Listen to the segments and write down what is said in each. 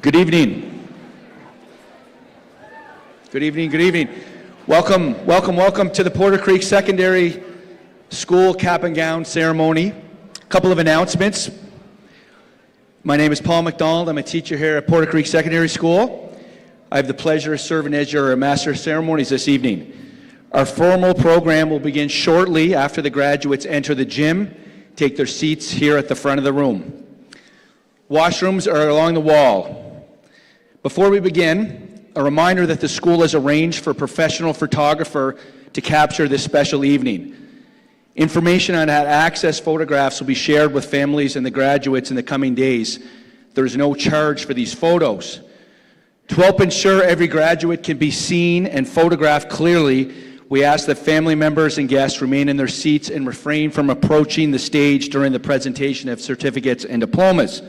Good evening. Good evening, good evening. Welcome to the Porter Creek Secondary School Cap and Gown Ceremony. A couple of announcements. My name is Paul McDonald. I'm a teacher here at Porter Creek Secondary School. I have the pleasure of serving as your Master of Ceremonies this evening. Our formal program will begin shortly after the graduates enter the gym, take their seats here at the front of the room. Washrooms are along the wall. Before we begin, a reminder that the school has arranged for a professional photographer to capture this special evening. Information on how to access photographs will be shared with families and the graduates in the coming days. There is no charge for these photos. To help ensure every graduate can be seen and photographed clearly, we ask that family members and guests remain in their seats and refrain from approaching the stage during the presentation of certificates and diplomas.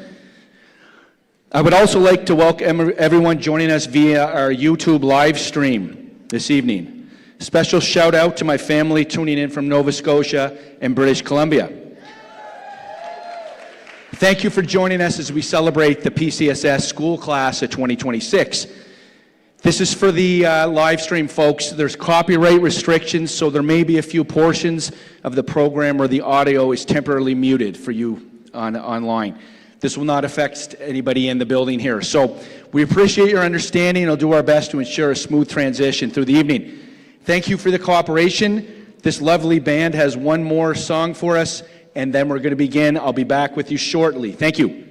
I would also like to welcome everyone joining us via our YouTube live stream this evening. Special shout out to my family tuning in from Nova Scotia and British Columbia. Thank you for joining us as we celebrate the PCSS School Class of 2026. This is for the live stream, folks. There's copyright restrictions, so there may be a few portions of the program where the audio is temporarily muted for you online. This will not affect anybody in the building here. So we appreciate your understanding and we'll do our best to ensure a smooth transition through the evening. Thank you for the cooperation. This lovely band has one more song for us, and then we're going to begin. I'll be back with you shortly. Thank you.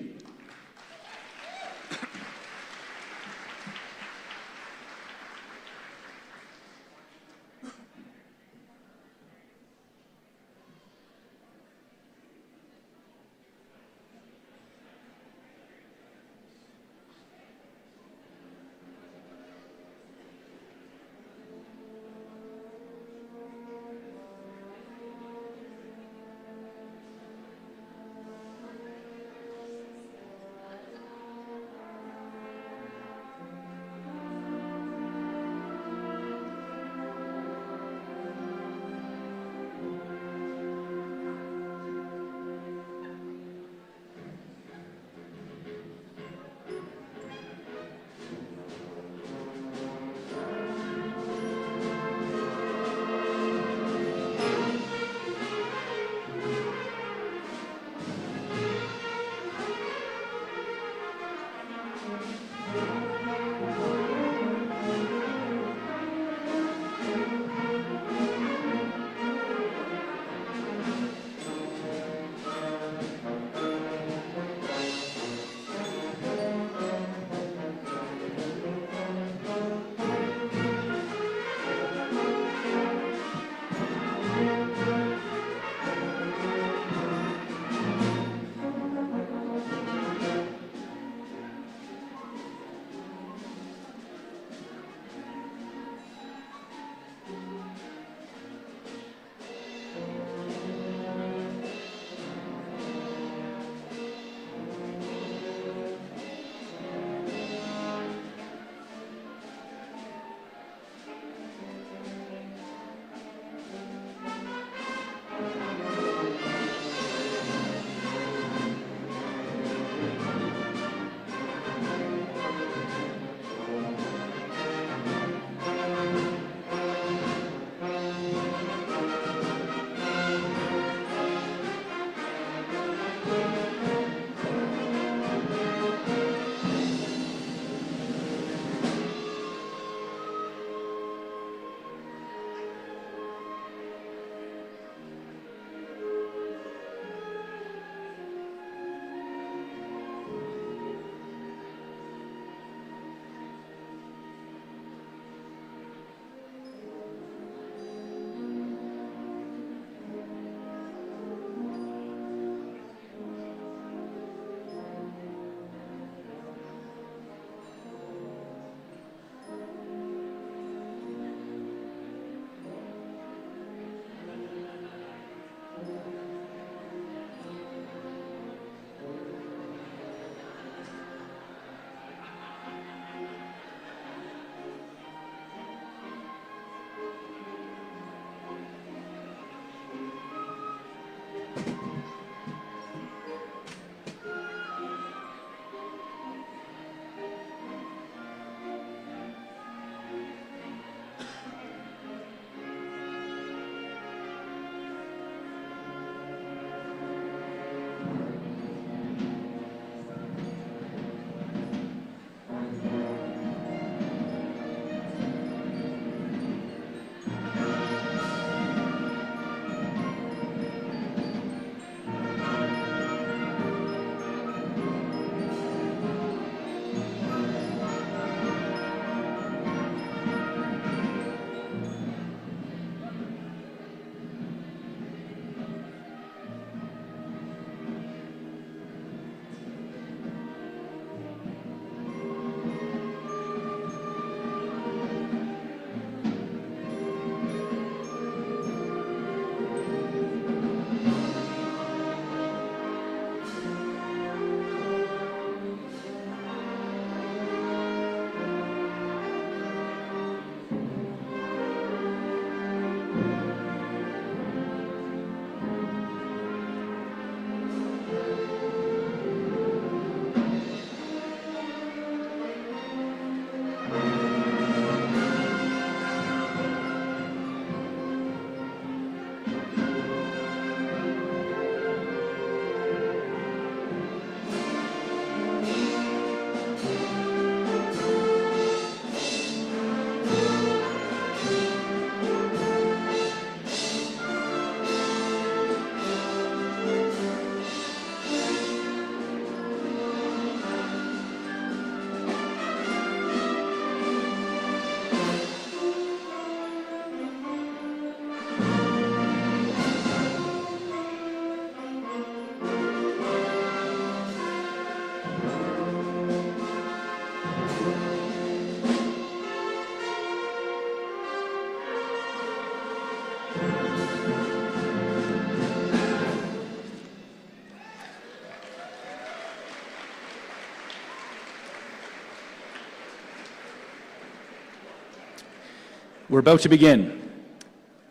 We're about to begin.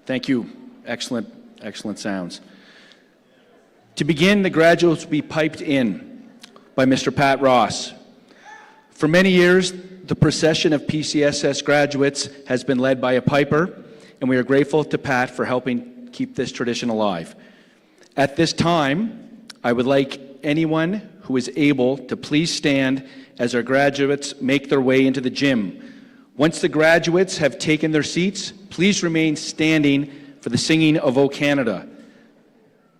Thank you. Excellent, excellent sounds. To begin, the graduates will be piped in by Mr. Pat Ross. For many years, the procession of PCSS graduates has been led by a piper, and we are grateful to Pat for helping keep this tradition alive. At this time, I would like anyone who is able to please stand as our graduates make their way into the gym. Once the graduates have taken their seats, please remain standing for the singing of O Canada.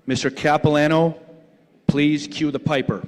Mr. Capilano, please cue the piper.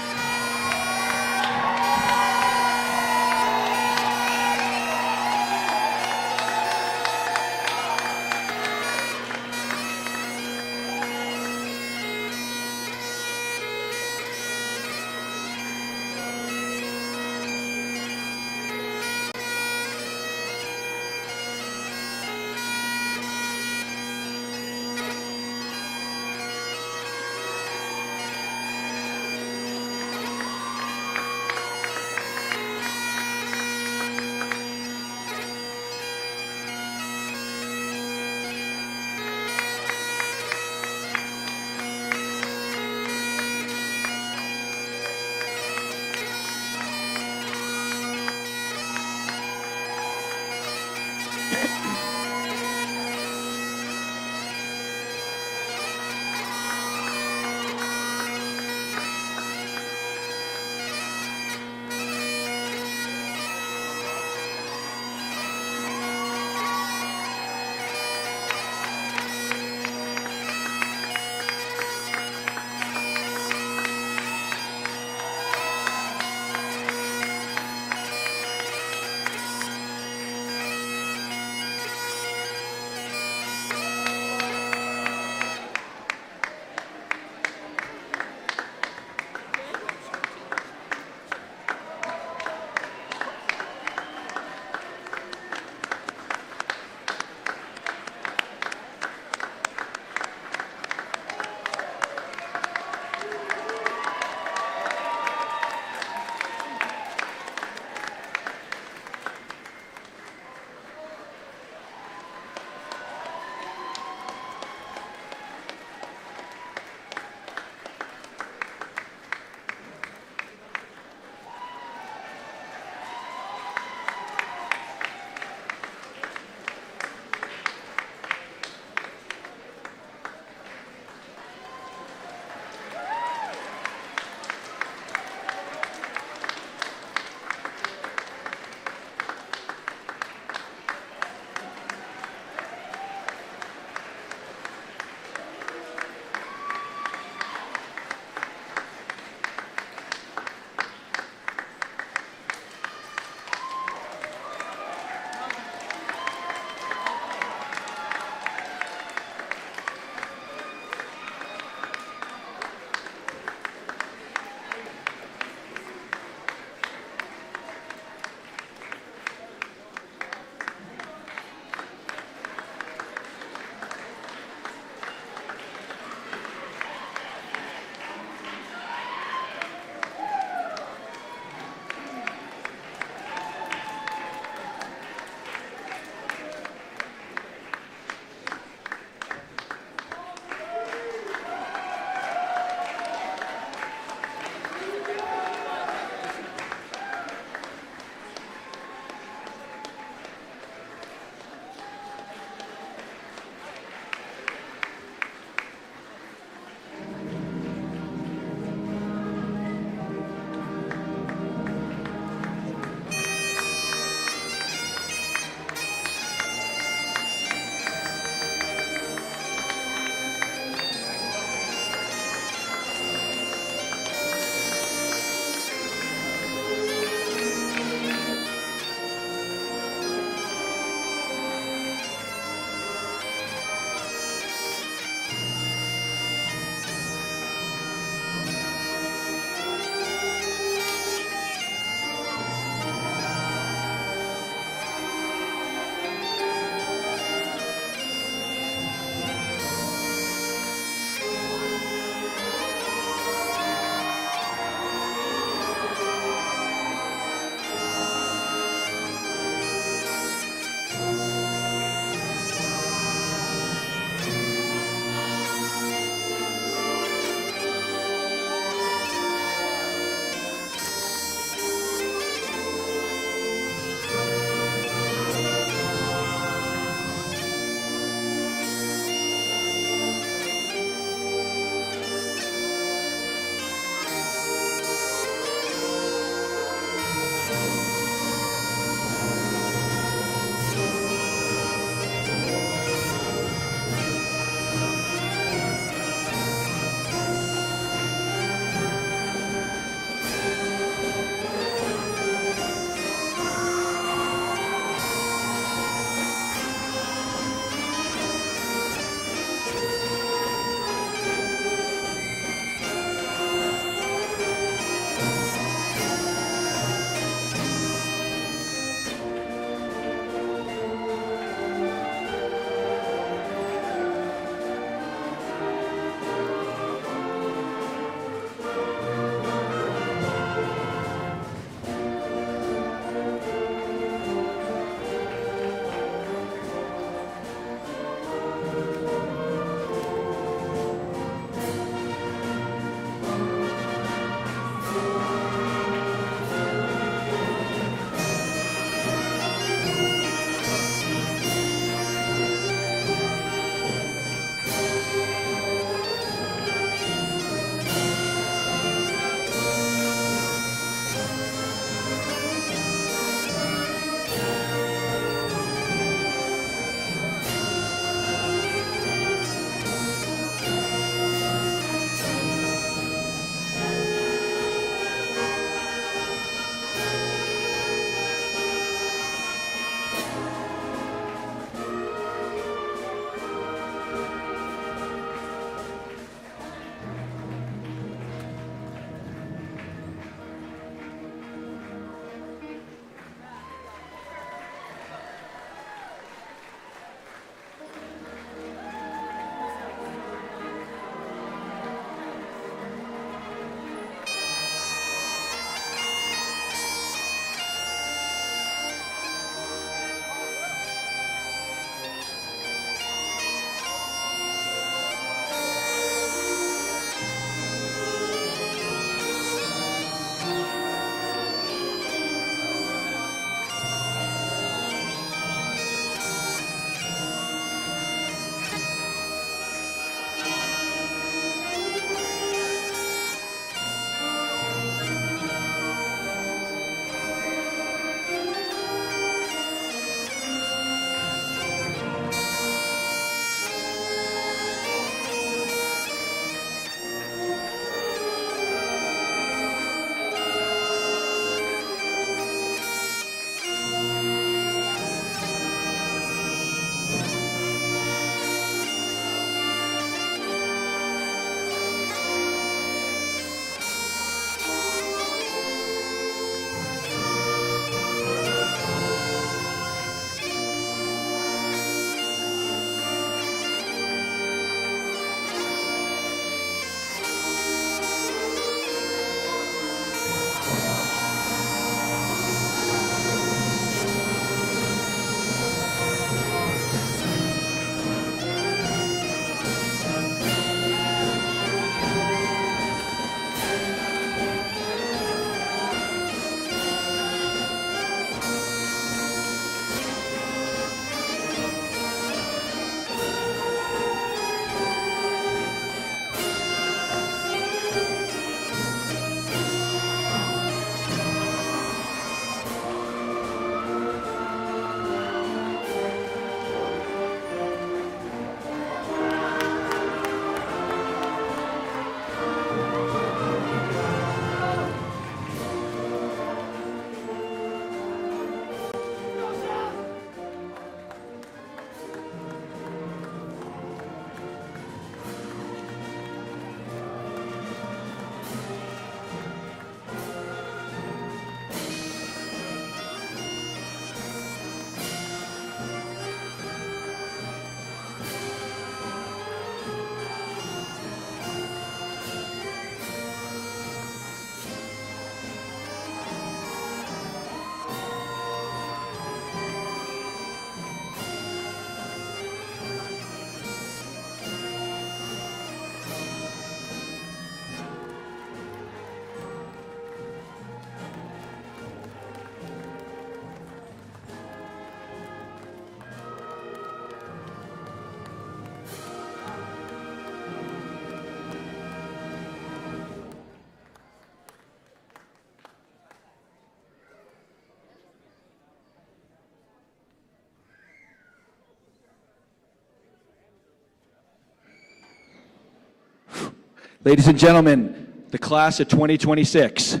Ladies and gentlemen, the class of 2026.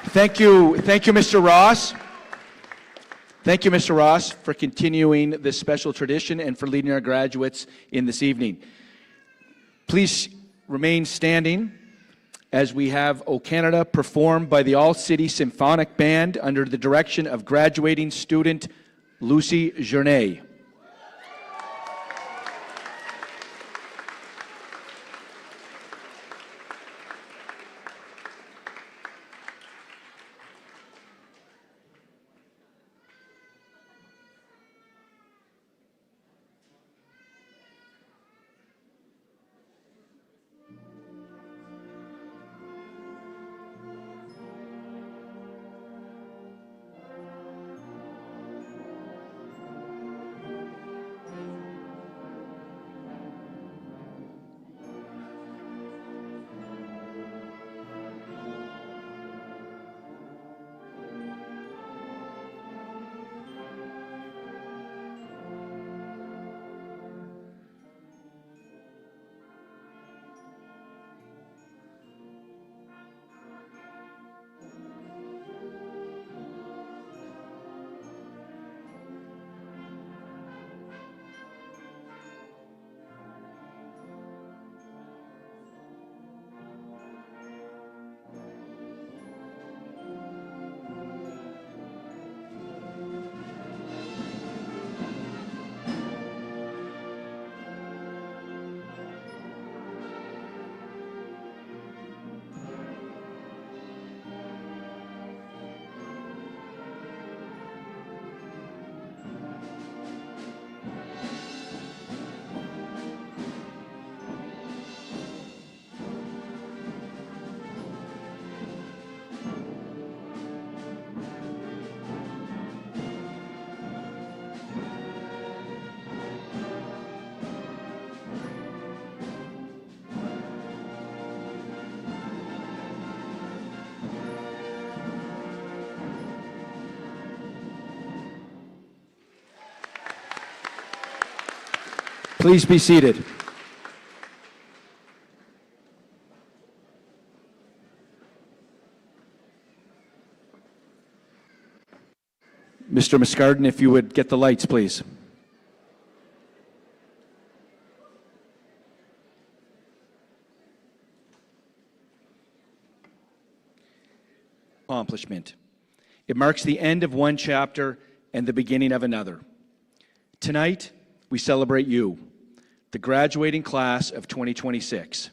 Thank you, Mr. Ross. Thank you, Mr. Ross, for continuing this special tradition and for leading our graduates in this evening. Please remain standing as we have O Canada performed by the All-City Symphonic Band under the direction of graduating student Lucy Journet. Please be seated. Mr. Muscardin, if you would get the lights, please. Accomplishment. It marks the end of one chapter and the beginning of another. Tonight, we celebrate you, the graduating class of 2026,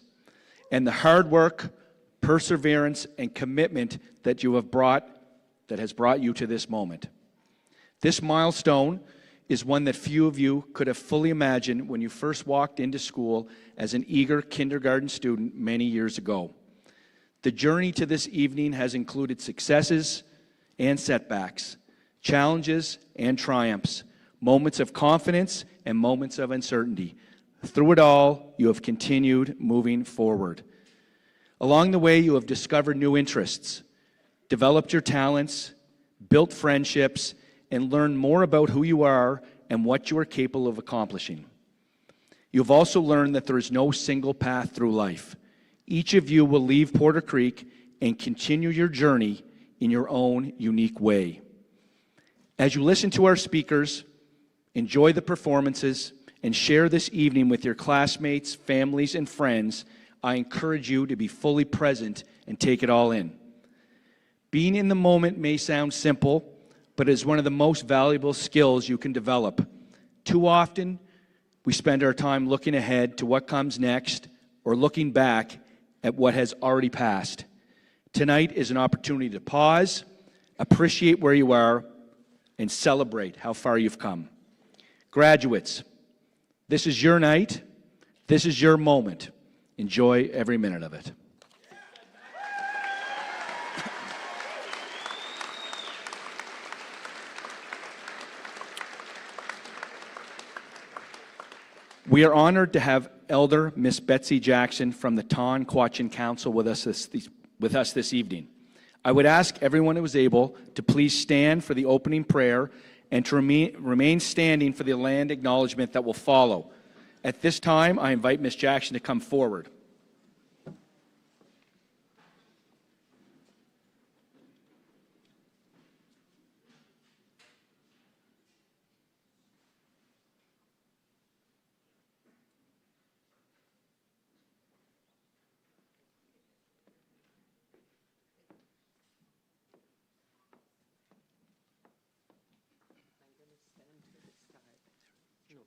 and the hard work, perseverance, and commitment that has brought you to this moment. This milestone is one that few of you could have fully imagined when you first walked into school as an eager kindergarten student many years ago. The journey to this evening has included successes and setbacks, challenges and triumphs, moments of confidence and moments of uncertainty. Through it all, you have continued moving forward. Along the way, you have discovered new interests, developed your talents, built friendships, and learned more about who you are and what you are capable of accomplishing. You have also learned that there is no single path through life. Each of you will leave Porter Creek and continue your journey in your own unique way. As you listen to our speakers, enjoy the performances, and share this evening with your classmates, families, and friends, I encourage you to be fully present and take it all in. Being in the moment may sound simple, but it is one of the most valuable skills you can develop. Too often, we spend our time looking ahead to what comes next or looking back at what has already passed. Tonight is an opportunity to pause, appreciate where you are, and celebrate how far you've come. Graduates, this is your night. This is your moment. Enjoy every minute of it. We are honored to have Elder Miss Betsy Jackson from the Tonquachin Council with us this evening. I would ask everyone who is able to please stand for the opening prayer and to remain standing for the land acknowledgement that will follow. At this time, I invite Ms. Jackson to come forward.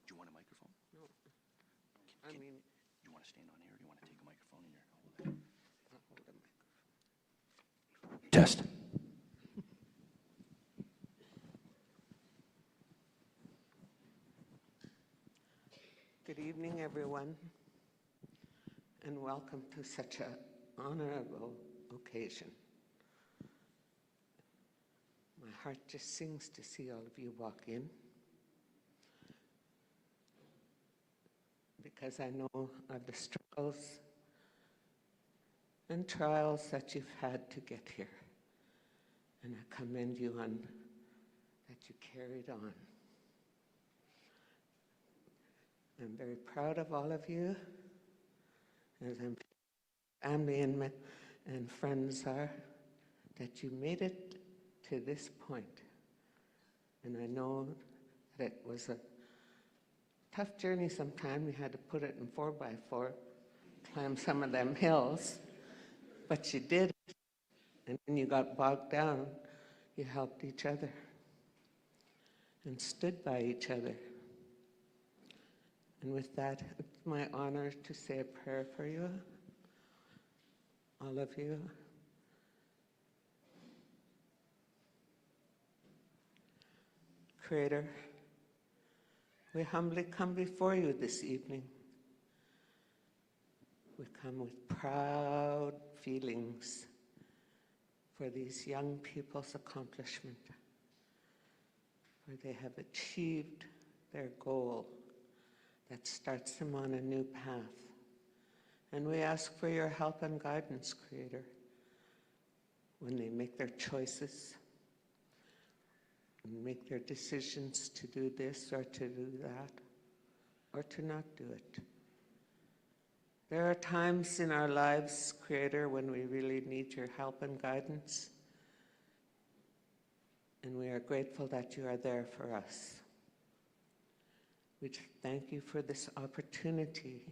Do you want a microphone? No. You want to stand on here, or do you want to take a microphone in your hold I'll hold a microphone. Test. Good evening, everyone, and welcome to such an honorable occasion. My heart just sings to see all of you walk in, because I know of the struggles and trials that you've had to get here. And I commend you on that you carried on. I'm very proud of all of you, as I'm family and friends are, that you made it to this point. And I know that it was a tough journey sometime. We had to put it in 4x4, climb some of them hills, but you did it. And when you got bogged down, you helped each other and stood by each other. And with that, it's my honor to say a prayer for you, all of you. Creator, we humbly come before you this evening. We come with proud feelings for these young people's accomplishment, where they have achieved their goal that starts them on a new path. And we ask for your help and guidance, Creator, when they make their choices and make their decisions to do this or to do that, or to not do it. There are times in our lives, Creator, when we really need your help and guidance, and we are grateful that you are there for us. We thank you for this opportunity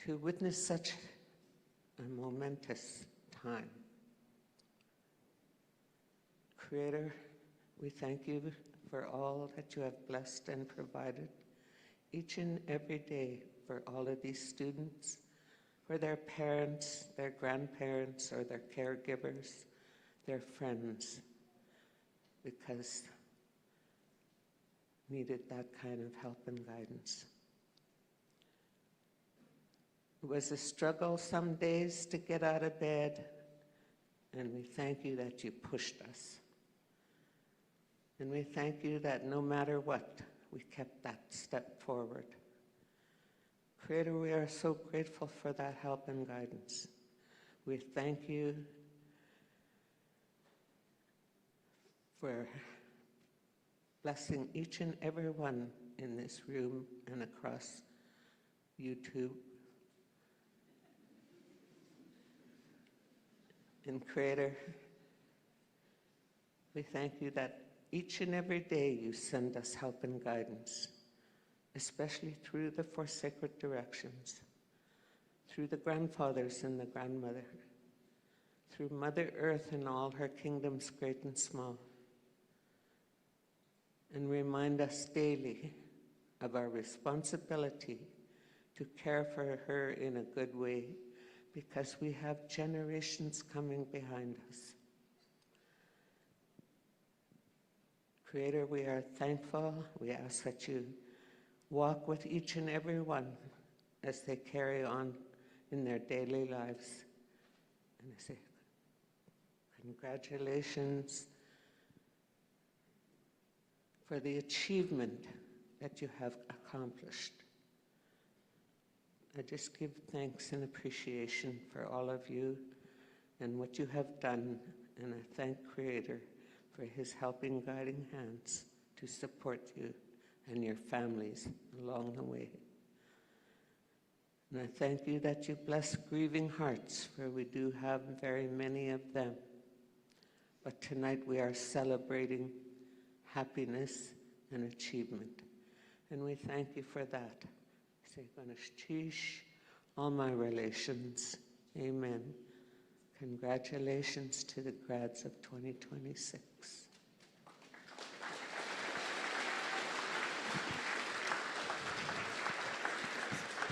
to witness such a momentous time. Creator, we thank you for all that you have blessed and provided each and every day for all of these students, for their parents, their grandparents, or their caregivers, their friends, because needed that kind of help and guidance. It was a struggle some days to get out of bed, and we thank you that you pushed us. And we thank you that no matter what, we kept that step forward. Creator, we are so grateful for that help and guidance. We thank you for blessing each and every one in this room and across YouTube. And Creator, we thank you that each and every day you send us help and guidance, especially through the four sacred directions, through the grandfathers and the grandmother, through Mother Earth and all her kingdoms, great and small. And remind us daily of our responsibility to care for her in a good way, because we have generations coming behind us. Creator, we are thankful. We ask that you walk with each and every one as they carry on in their daily lives. And I say, congratulations for the achievement that you have accomplished. I just give thanks and appreciation for all of you, and what you have done, and I thank Creator for his helping, guiding hands to support you and your families along the way. And I thank you that you bless grieving hearts, for we do have very many of them. But tonight we are celebrating happiness and achievement. And we thank you for that. Say, Ganeshtish, all my relations. Amen. Congratulations to the grads of 2026.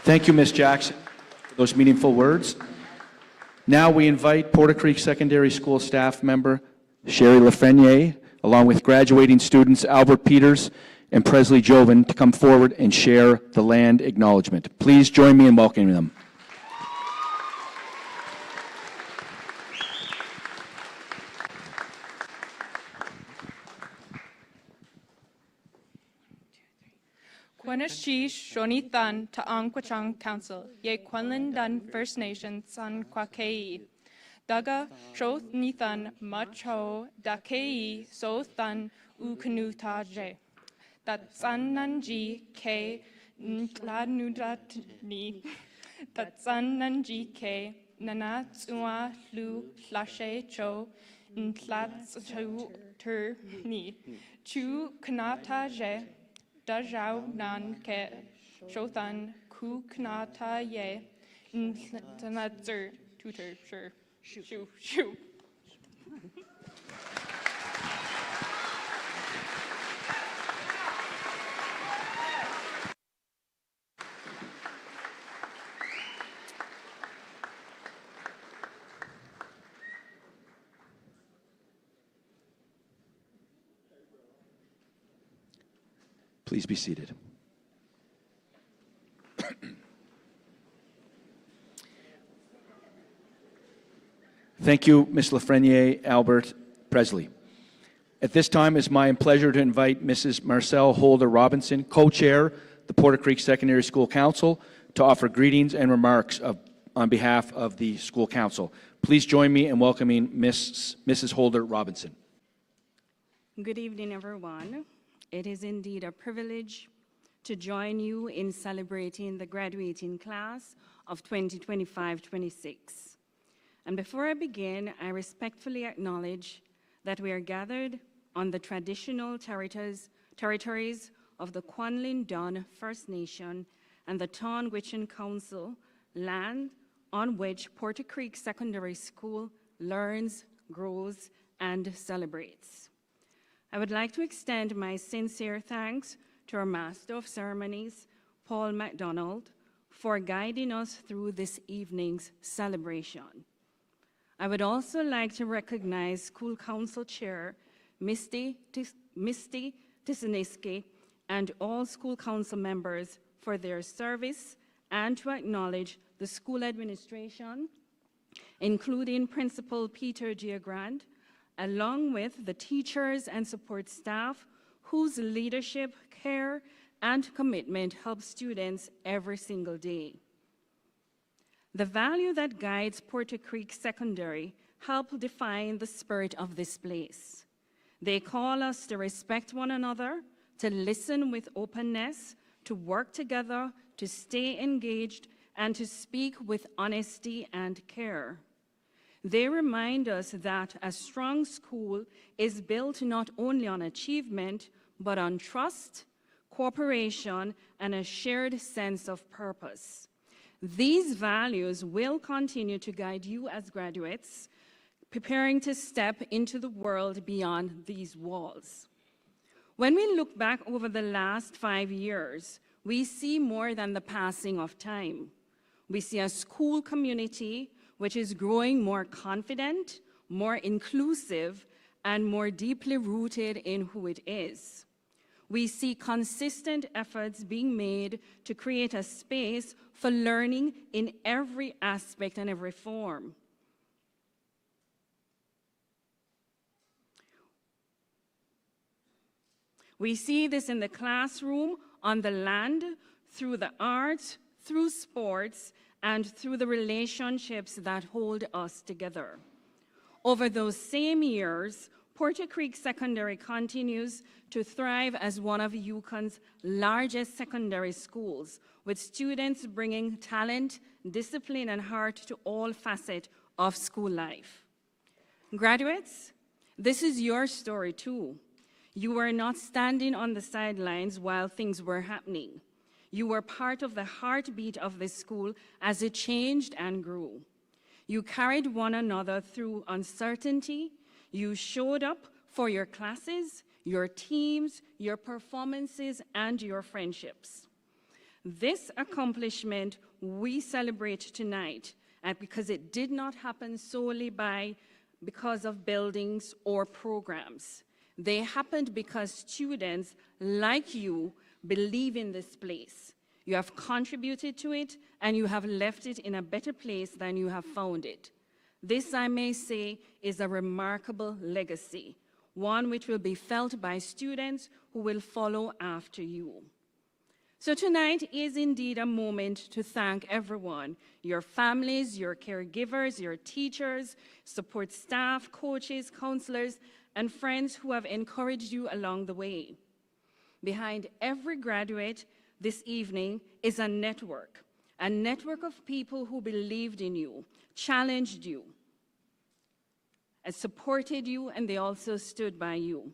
Thank you, Ms. Jackson, for those meaningful words. Now we invite Porter Creek Secondary School staff member Sherry Lafreniere, along with graduating students Albert Peters and Presley Joven, to come forward and share the land acknowledgement. Please join me in welcoming them. Quanishi Shonithan Ta'anquachang Council, Ye Quanlin Dun First Nation San Kwakei. Daga Shoth Nithan Macho Dakei Sothan Ukanutage. That Sananji K Ntlanudatni. That Sananji K Nanatsua Lu Flashe Cho Ntlatsu Tur Ni. Chu Kanataje. Dajau nan ke shothan ku knata ye ntanatzer tutor sure shoo. Please be seated. Thank you, Ms. Lafreniere, Albert, Presley. At this time, it's my pleasure to invite Mrs. Marcelle Holder Robinson, co-chair the Porter Creek Secondary School Council, to offer greetings and remarks on behalf of the school council. Please join me in welcoming Mrs. Holder Robinson. Good evening, everyone. It is indeed a privilege to join you in celebrating the graduating class of 2025-26. And before I begin, I respectfully acknowledge that we are gathered on the traditional territories of the Kwanlin Dun First Nation and the Tonwichan Council, land on which Porter Creek Secondary School learns, grows, and celebrates. I would like to extend my sincere thanks to our Master of Ceremonies, Paul MacDonald, for guiding us through this evening's celebration. I would also like to recognize School Council Chair Misty Tisaniski and all School Council members for their service, and to acknowledge the school administration, including Principal Peter Giagrand, along with the teachers and support staff whose leadership, care, and commitment help students every single day. The value that guides Porter Creek Secondary help define the spirit of this place. They call us to respect one another, to listen with openness, to work together, to stay engaged, and to speak with honesty and care. They remind us that a strong school is built not only on achievement, but on trust, cooperation, and a shared sense of purpose. These values will continue to guide you as graduates, preparing to step into the world beyond these walls. When we look back over the last 5 years, we see more than the passing of time. We see a school community which is growing more confident, more inclusive, and more deeply rooted in who it is. We see consistent efforts being made to create a space for learning in every aspect and every form. We see this in the classroom, on the land, through the arts, through sports, and through the relationships that hold us together. Over those same years, Porter Creek Secondary continues to thrive as one of Yukon's largest secondary schools, with students bringing talent, discipline, and heart to all facets of school life. Graduates, this is your story too. You were not standing on the sidelines while things were happening. You were part of the heartbeat of this school as it changed and grew. You carried one another through uncertainty. You showed up for your classes, your teams, your performances, and your friendships. This accomplishment we celebrate tonight, and because it did not happen solely because of buildings or programs. They happened because students like you believe in this place. You have contributed to it, and you have left it in a better place than you have found it. This, I may say, is a remarkable legacy, one which will be felt by students who will follow after you. So tonight is indeed a moment to thank everyone, your families, your caregivers, your teachers, support staff, coaches, counselors, and friends who have encouraged you along the way. Behind every graduate this evening is a network of people who believed in you, challenged you, and supported you, and they also stood by you.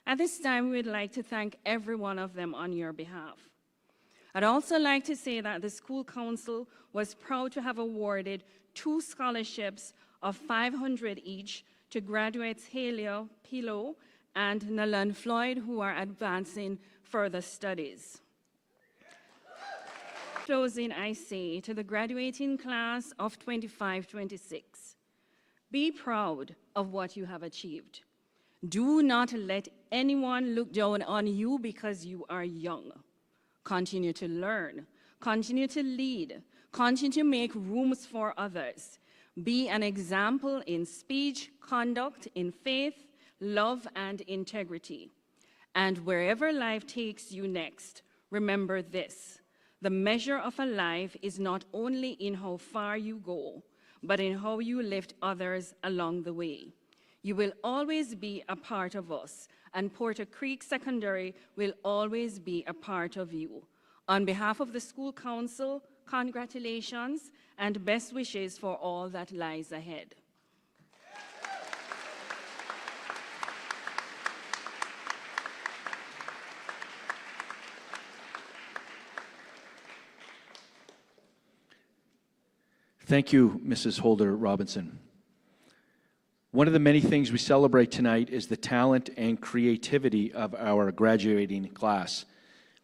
At this time, we'd like to thank every one of them on your behalf. I'd also like to say that the school council was proud to have awarded 2 scholarships of $500 each to graduates Haley Pilo and Nalan Floyd, who are advancing further studies. Closing, I say to the graduating class of 25-26, be proud of what you have achieved. Do not let anyone look down on you because you are young. Continue to learn, continue to lead, continue to make rooms for others. Be an example in speech, conduct, in faith, love, and integrity. And wherever life takes you next, remember this: the measure of a life is not only in how far you go, but in how you lift others along the way. You will always be a part of us, and Porter Creek Secondary will always be a part of you. On behalf of the school council, congratulations and best wishes for all that lies ahead. Thank you, Mrs. Holder Robinson. One of the many things we celebrate tonight is the talent and creativity of our graduating class.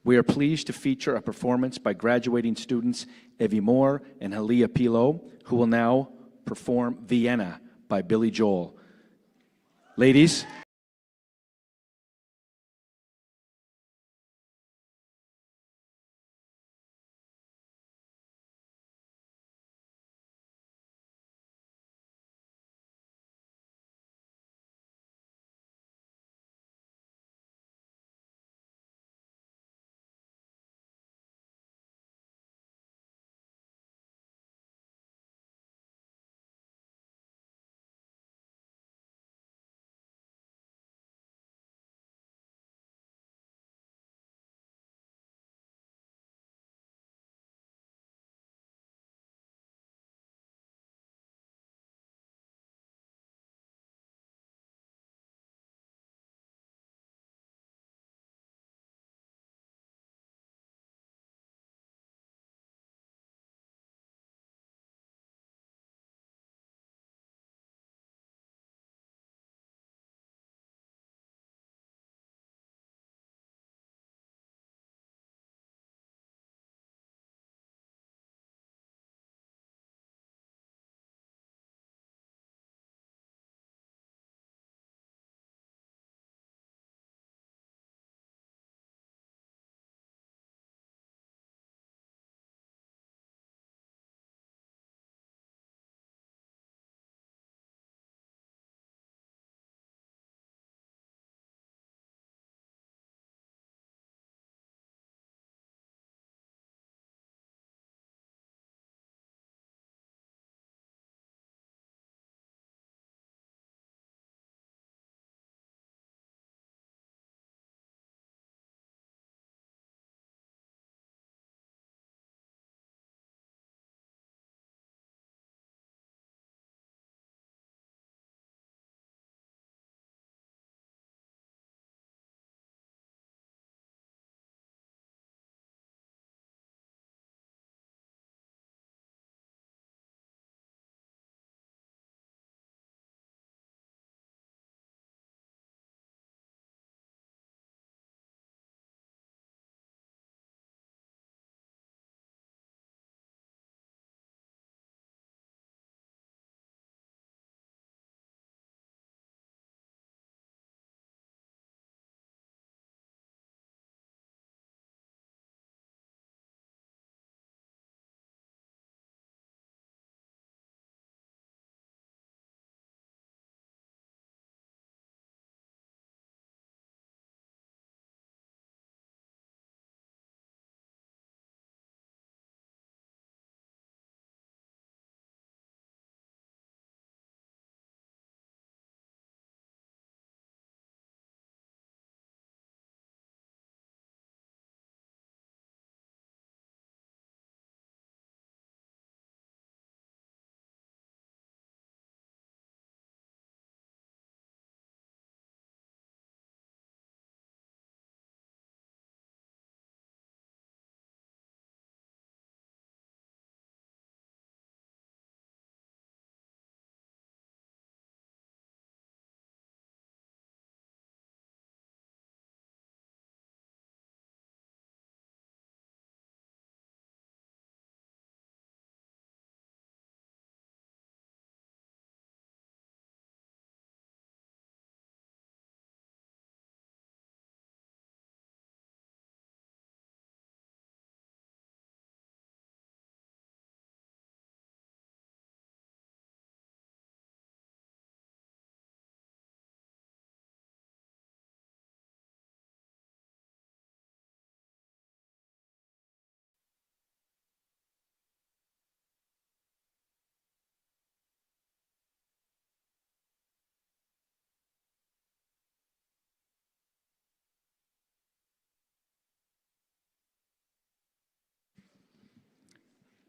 We are pleased to feature a performance by graduating students Evie Moore and Halia Pilo, who will now perform Vienna by Billy Joel. Ladies.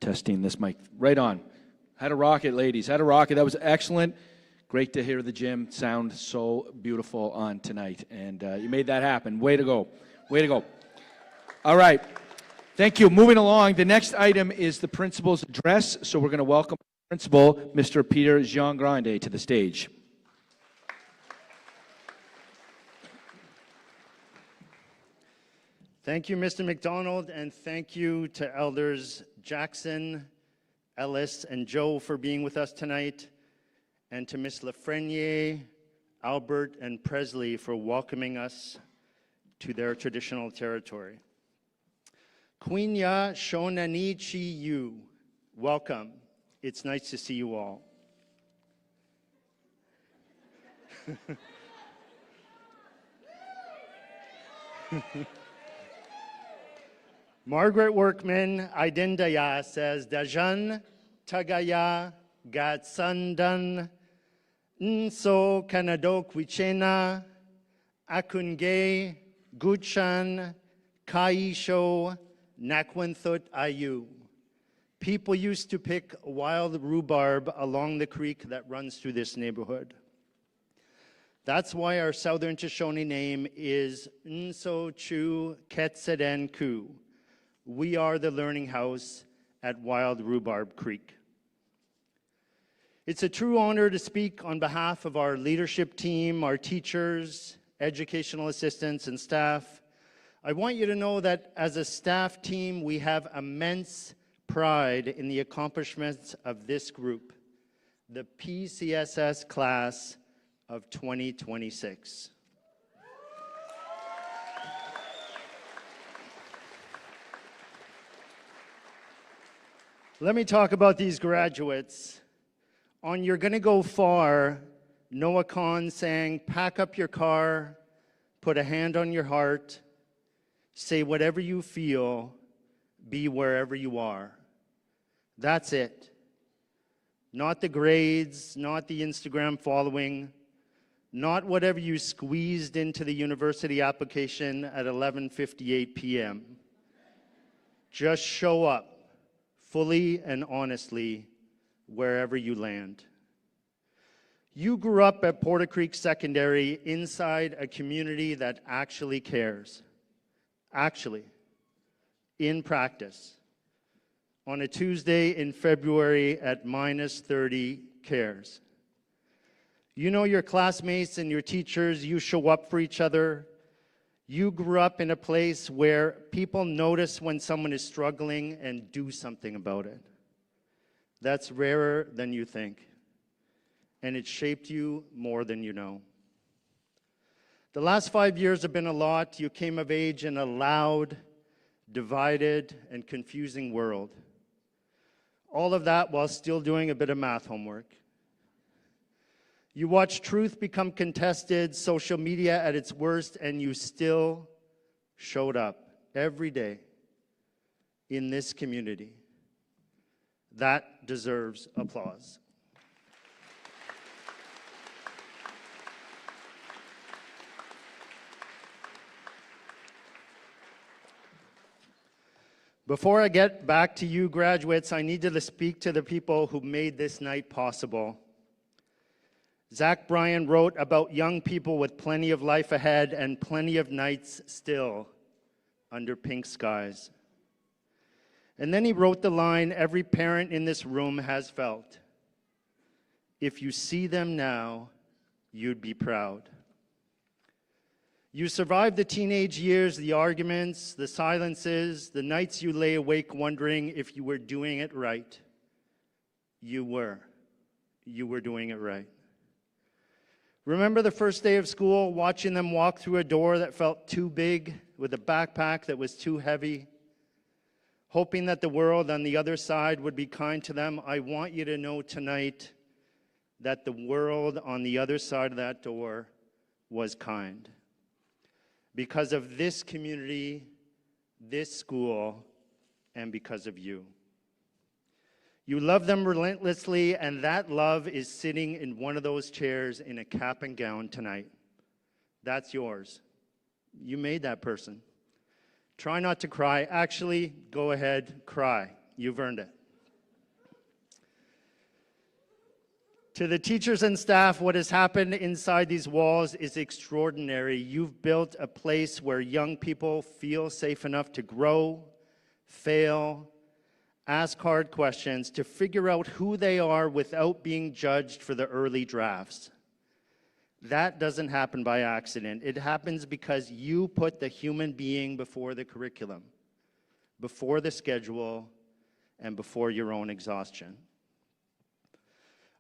Testing this mic. Right on. Had to rock it, ladies. Had to rock it. That was excellent. Great to hear the gym sound so beautiful on tonight. And you made that happen. Way to go. Way to go. All right. Thank you. Moving along, the next item is the principal's address. So we're going to welcome Principal Mr. Peter Giangrande to the stage. Thank you, Mr. McDonald, and thank you to Elders Jackson, Ellis, and Joe for being with us tonight, and to Ms. Lafreniere, Albert, and Presley for welcoming us to their traditional territory. Quinya Shonanichi Yu, welcome. It's nice to see you all. Margaret Workman Idindaya says, Dajan Tagaya Gatsandan Nso Kanado Kwichena Akunge Guchan Kaisho Nakwinthut Ayu. People used to pick wild rhubarb along the creek that runs through this neighborhood. That's why our Southern Shoshone name is Nso Chu Ketseden Ku. We are the learning house at Wild Rhubarb Creek. It's a true honor to speak on behalf of our leadership team, our teachers, educational assistants, and staff. I want you to know that as a staff team, we have immense pride in the accomplishments of this group, the PCSS class of 2026. Let me talk about these graduates. On You're Gonna Go Far, Noah Kahn sang, pack up your car, put a hand on your heart, say whatever you feel, be wherever you are. That's it. Not the grades, not the Instagram following, not whatever you squeezed into the university application at 11:58 p.m. Just show up fully and honestly wherever you land. You grew up at Porter Creek Secondary inside a community that actually cares. Actually, in practice. On a Tuesday in February at -30 cares. You know your classmates and your teachers, you show up for each other. You grew up in a place where people notice when someone is struggling and do something about it. That's rarer than you think, and it shaped you more than you know. The last 5 years have been a lot. You came of age in a loud, divided, and confusing world. All of that while still doing a bit of math homework. You watched truth become contested, social media at its worst, and you still showed up every day in this community. That deserves applause. Before I get back to you graduates, I need to speak to the people who made this night possible. Zach Bryan wrote about young people with plenty of life ahead and plenty of nights still under pink skies. And then he wrote the line every parent in this room has felt. If you see them now, you'd be proud. You survived the teenage years, the arguments, the silences, the nights you lay awake wondering if you were doing it right. You were. You were doing it right. Remember the first day of school, watching them walk through a door that felt too big, with a backpack that was too heavy, hoping that the world on the other side would be kind to them? I want you to know tonight that the world on the other side of that door was kind. Because of this community, this school, and because of you. You love them relentlessly, and that love is sitting in one of those chairs in a cap and gown tonight. That's yours. You made that person. Try not to cry. Actually, go ahead, cry. You've earned it. To the teachers and staff, what has happened inside these walls is extraordinary. You've built a place where young people feel safe enough to grow, fail, ask hard questions, to figure out who they are without being judged for the early drafts. That doesn't happen by accident. It happens because you put the human being before the curriculum, before the schedule, and before your own exhaustion.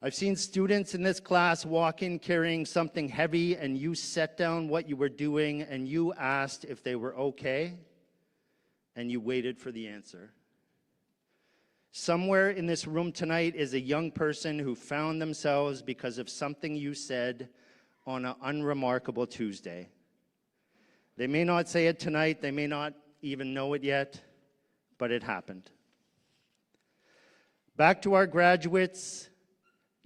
I've seen students in this class walk in carrying something heavy, and you set down what you were doing and you asked if they were okay, and you waited for the answer. Somewhere in this room tonight is a young person who found themselves because of something you said on an unremarkable Tuesday. They may not say it tonight, they may not even know it yet, but it happened. Back to our graduates.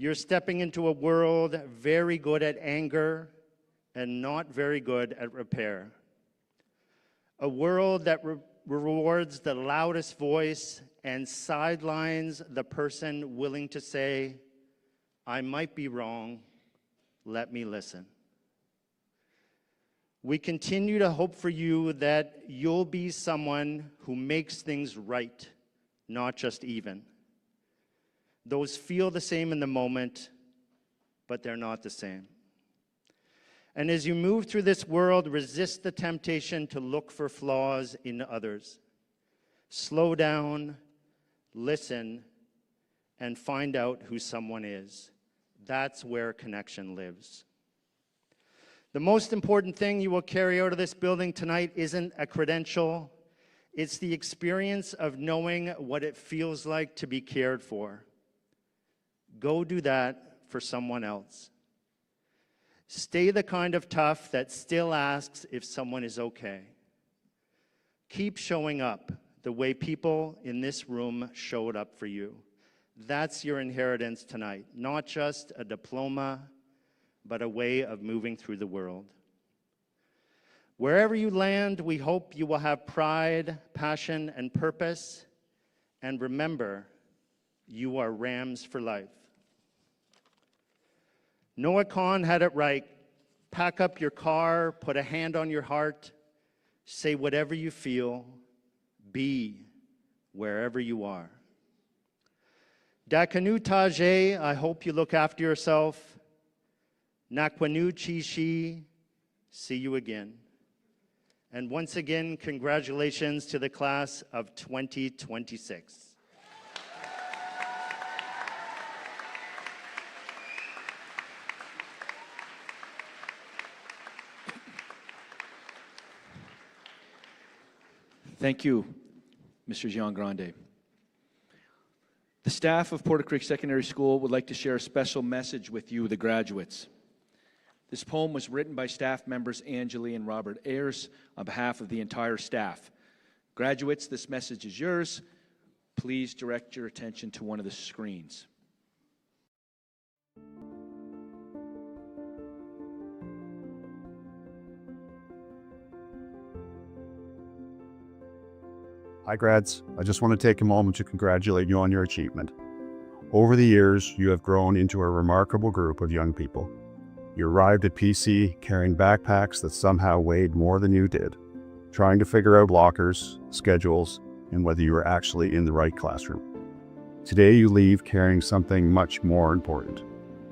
You're stepping into a world very good at anger and not very good at repair. A world that rewards the loudest voice and sidelines the person willing to say, I might be wrong, let me listen. We continue to hope for you that you'll be someone who makes things right, not just even. Those feel the same in the moment, but they're not the same. And as you move through this world, resist the temptation to look for flaws in others. Slow down, listen, and find out who someone is. That's where connection lives. The most important thing you will carry out of this building tonight isn't a credential. It's the experience of knowing what it feels like to be cared for. Go do that for someone else. Stay the kind of tough that still asks if someone is okay. Keep showing up the way people in this room showed up for you. That's your inheritance tonight, not just a diploma, but a way of moving through the world. Wherever you land, we hope you will have pride, passion, and purpose. And remember, you are Rams for life. Noah Kahn had it right. Pack up your car, put a hand on your heart, say whatever you feel, be wherever you are. Dakanu Tajay, I hope you look after yourself. Nakwanu Chishi, see you again. And once again, congratulations to the class of 2026. Thank you, Mr. Jean Grande. The staff of Porter Creek Secondary School would like to share a special message with you, the graduates. This poem was written by staff members Angeli and Robert Ayers on behalf of the entire staff. Graduates, this message is yours. Please direct your attention to one of the screens. Hi, grads. I just want to take a moment to congratulate you on your achievement. Over the years, you have grown into a remarkable group of young people. You arrived at PC carrying backpacks that somehow weighed more than you did, trying to figure out lockers, schedules, and whether you were actually in the right classroom. Today, you leave carrying something much more important: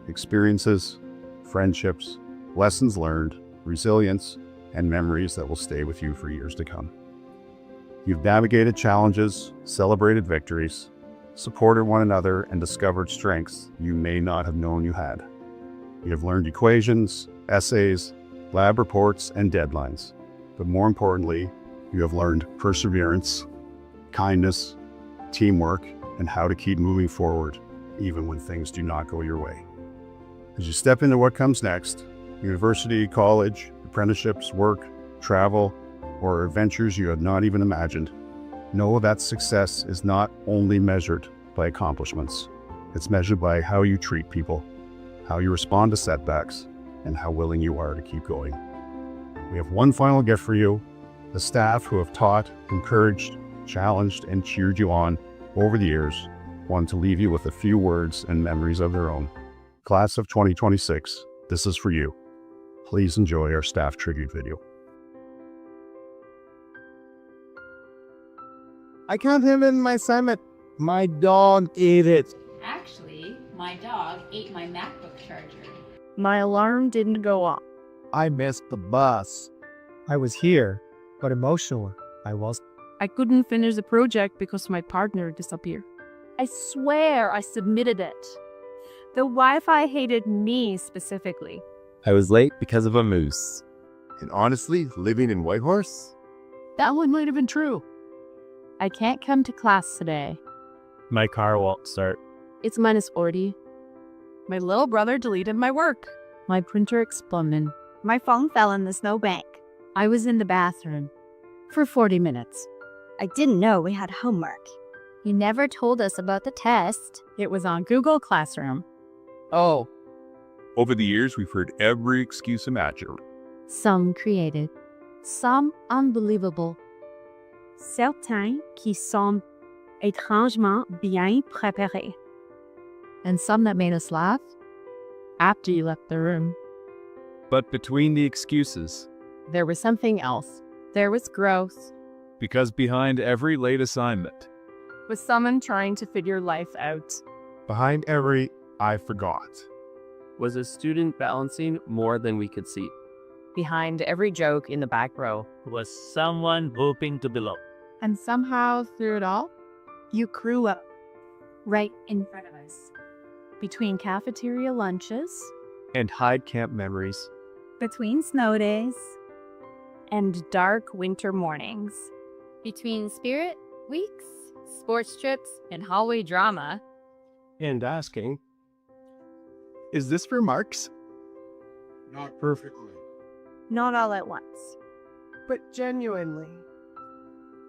experiences, friendships, lessons learned, resilience, and memories that will stay with you for years to come. You've navigated challenges, celebrated victories, supported one another, and discovered strengths you may not have known you had. You have learned equations, essays, lab reports, and deadlines. But more importantly, you have learned perseverance, kindness, teamwork, and how to keep moving forward, even when things do not go your way. As you step into what comes next, university, college, apprenticeships, work, travel, or adventures you had not even imagined, know that success is not only measured by accomplishments. It's measured by how you treat people, how you respond to setbacks, and how willing you are to keep going. We have one final gift for you. The staff who have taught, encouraged, challenged, and cheered you on over the years want to leave you with a few words and memories of their own. Class of 2026, this is for you. Please enjoy our staff tribute video. I can't have it in my assignment. My dog ate it. Actually, my dog ate my MacBook charger. My alarm didn't go off. I missed the bus. I was here, but emotional. I was. I couldn't finish the project because my partner disappeared. I swear I submitted it. The Wi-Fi hated me specifically. I was late because of a moose. And honestly, living in Whitehorse? That one might have been true. I can't come to class today. My car won't start. It's -40. My little brother deleted my work. My printer exploded. My phone fell in the snowbank. I was in the bathroom for 40 minutes. I didn't know we had homework. You never told us about the test. It was on Google Classroom. Oh. Over the years, we've heard every excuse imaginable. Some creative, some unbelievable. Certains qui sont étrangement bien préparés. And some that made us laugh After you left the room, But between the excuses, there was something else. There was growth. because behind every late assignment, Was someone trying to figure life out. Behind every I forgot. Was a student balancing more than we could see. Behind every joke in the back row was someone hoping to belong. And somehow, through it all, You grew up right in front of us. between cafeteria lunches and hide camp memories, Between snow days. and dark winter mornings. between spirit weeks, sports trips, and hallway drama. and asking, is this for marks? Not perfectly. Not all at once. But genuinely.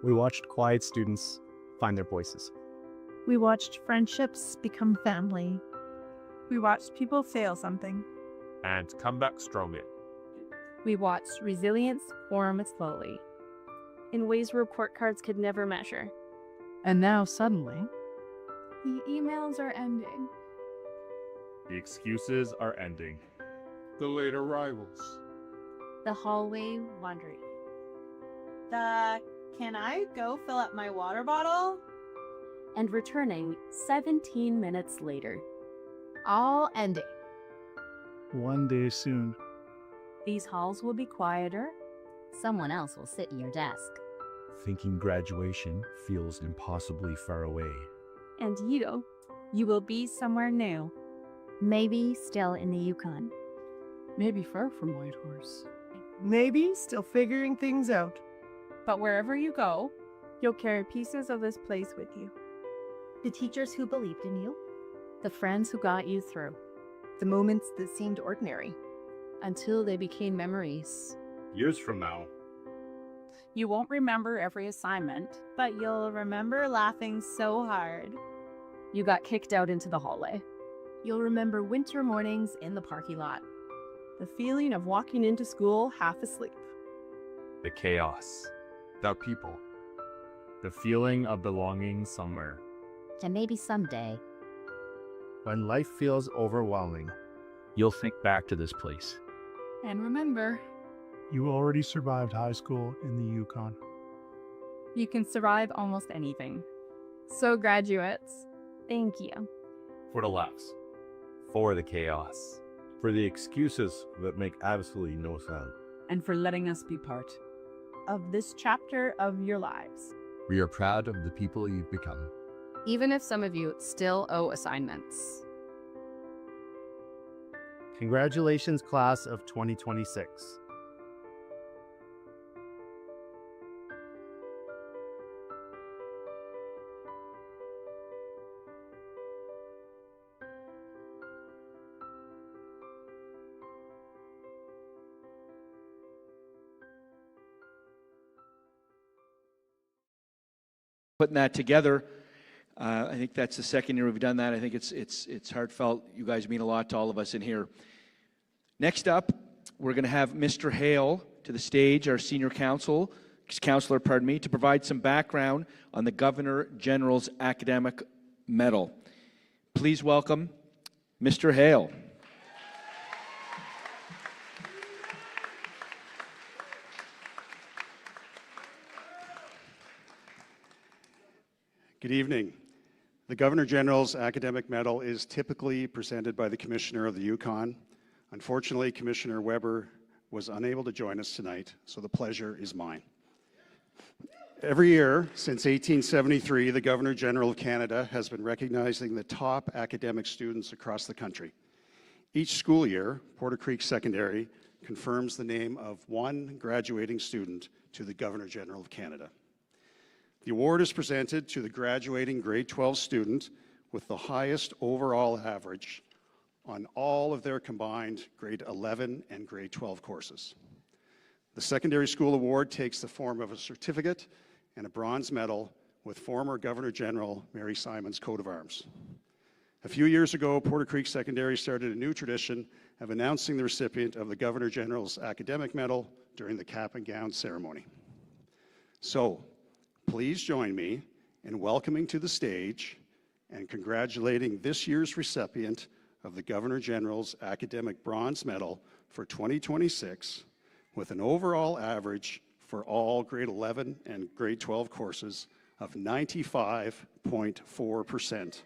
We watched quiet students find their voices. We watched friendships become family. We watched people fail something. And come back stronger. We watched resilience form slowly, in ways report cards could never measure. And now suddenly, The emails are ending. The excuses are ending. The late arrivals. The hallway wandering. Can I go fill up my water bottle? and returning 17 minutes later. All ending. One day soon. These halls will be quieter. Someone else will sit in your desk. Thinking graduation feels impossibly far away. And you will be somewhere new. Maybe still in the Yukon. Maybe far from Whitehorse. Maybe still figuring things out. But wherever you go, You'll carry pieces of this place with you. The teachers who believed in you. The friends who got you through. The moments that seemed ordinary. Until they became memories. Years from now. you won't remember every assignment. But you'll remember laughing so hard. You got kicked out into the hallway. You'll remember winter mornings in the parking lot. The feeling of walking into school half asleep. The chaos. The people. The feeling of belonging somewhere. And maybe someday, When life feels overwhelming, You'll think back to this place. And remember, You already survived high school in the Yukon. you can survive almost anything. So graduates, thank you. For the laughs. For the chaos. For the excuses that make absolutely no sense. And for letting us be part Of this chapter of your lives. We are proud of the people you've become. Even if some of you still owe assignments. congratulations, class of 2026. Putting that together, I think that's the second year we've done that. I think it's heartfelt. You guys mean a lot to all of us in here. Next up, we're going to have Mr. Hale to the stage, our senior counselor, to provide some background on the Governor General's Academic Medal. Please welcome Mr. Hale. Good evening. The Governor General's Academic Medal is typically presented by the Commissioner of the Yukon. Unfortunately, Commissioner Weber was unable to join us tonight, so the pleasure is mine. Every year since 1873, the Governor General of Canada has been recognizing the top academic students across the country. Each school year, Porter Creek Secondary confirms the name of one graduating student to the Governor General of Canada. The award is presented to the graduating grade 12 student with the highest overall average on all of their combined grade 11 and grade 12 courses. The Secondary School Award takes the form of a certificate and a bronze medal with former Governor General Mary Simon's coat of arms. A few years ago, Porter Creek Secondary started a new tradition of announcing the recipient of the Governor General's Academic Medal during the cap and gown ceremony. So, please join me in welcoming to the stage and congratulating this year's recipient of the Governor General's Academic Bronze Medal for 2026 with an overall average for all grade 11 and grade 12 courses of 95.4%.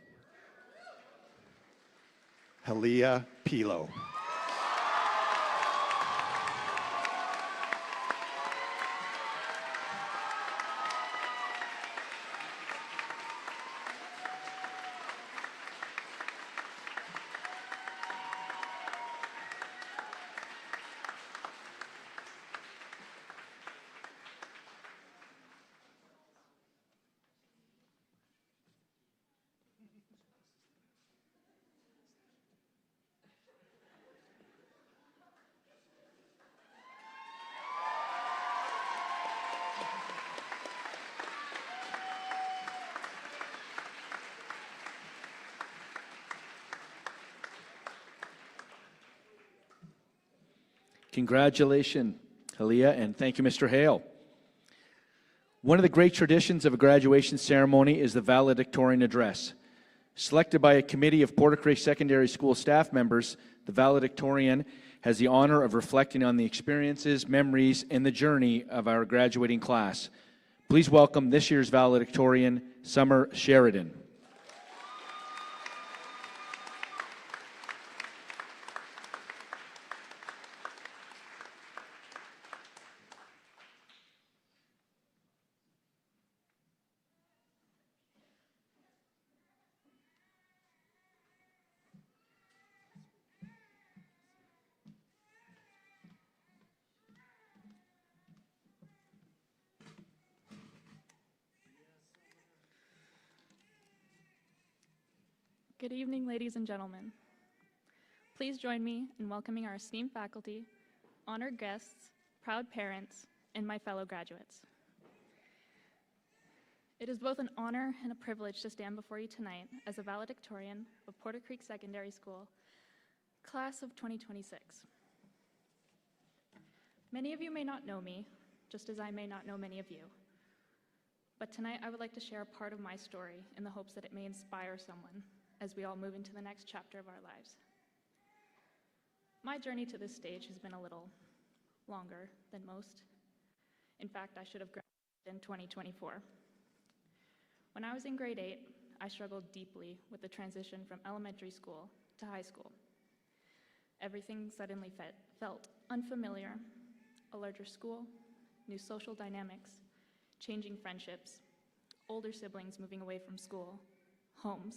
Halia Pilo. Congratulations, Halia, and thank you, Mr. Hale. One of the great traditions of a graduation ceremony is the valedictorian address. Selected by a committee of Porter Creek Secondary School staff members, the valedictorian has the honor of reflecting on the experiences, memories, and the journey of our graduating class. Please welcome this year's valedictorian, Summer Sheridan. Good evening, ladies and gentlemen. Please join me in welcoming our esteemed faculty, honored guests, proud parents, and my fellow graduates. It is both an honor and a privilege to stand before you tonight as a valedictorian of Porter Creek Secondary School, class of 2026. Many of you may not know me, just as I may not know many of you. But tonight I would like to share a part of my story in the hopes that it may inspire someone as we all move into the next chapter of our lives. My journey to this stage has been a little longer than most. In fact, I should have graduated in 2024. When I was in grade 8, I struggled deeply with the transition from elementary school to high school. Everything suddenly felt unfamiliar: a larger school, new social dynamics, changing friendships, older siblings moving away from home,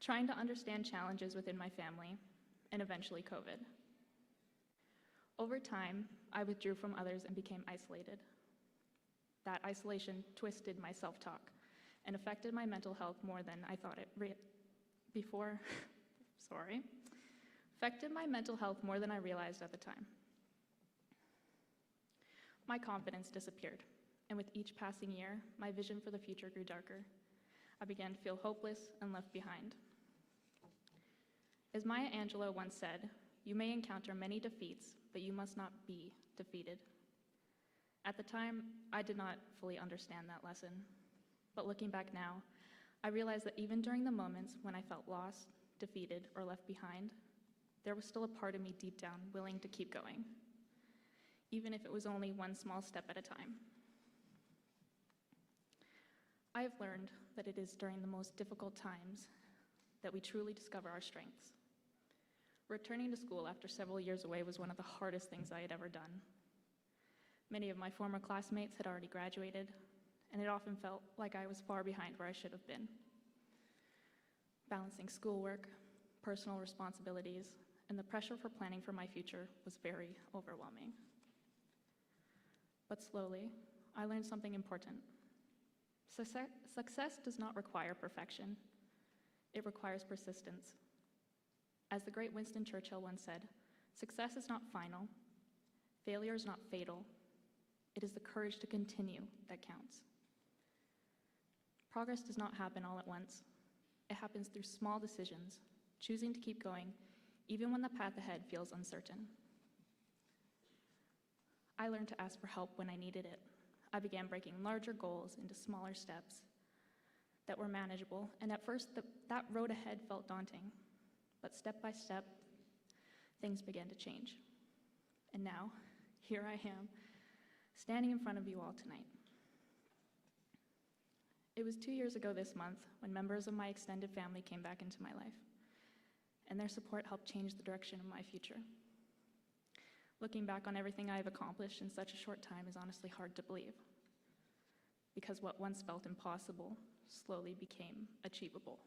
trying to understand challenges within my family, and eventually COVID. Over time, I withdrew from others and became isolated. That isolation twisted my self-talk and affected my mental health more than I thought it affected my mental health more than I realized at the time. My confidence disappeared, and with each passing year, my vision for the future grew darker. I began to feel hopeless and left behind. As Maya Angelou once said, "You may encounter many defeats, but you must not be defeated." At the time, I did not fully understand that lesson. But looking back now, I realized that even during the moments when I felt lost, defeated, or left behind, there was still a part of me deep down willing to keep going, even if it was only one small step at a time. I have learned that it is during the most difficult times that we truly discover our strengths. Returning to school after several years away was one of the hardest things I had ever done. Many of my former classmates had already graduated, and it often felt like I was far behind where I should have been. Balancing schoolwork, personal responsibilities, and the pressure for planning for my future was very overwhelming. But slowly, I learned something important. Success does not require perfection. It requires persistence. As the great Winston Churchill once said, success is not final, failure is not fatal. It is the courage to continue that counts. Progress does not happen all at once. It happens through small decisions, choosing to keep going, even when the path ahead feels uncertain. I learned to ask for help when I needed it. I began breaking larger goals into smaller steps that were manageable, and at first that road ahead felt daunting. But step by step, things began to change. And now, here I am, standing in front of you all tonight. It was 2 years ago this month when members of my extended family came back into my life, and their support helped change the direction of my future. Looking back on everything I have accomplished in such a short time is honestly hard to believe, because what once felt impossible slowly became achievable.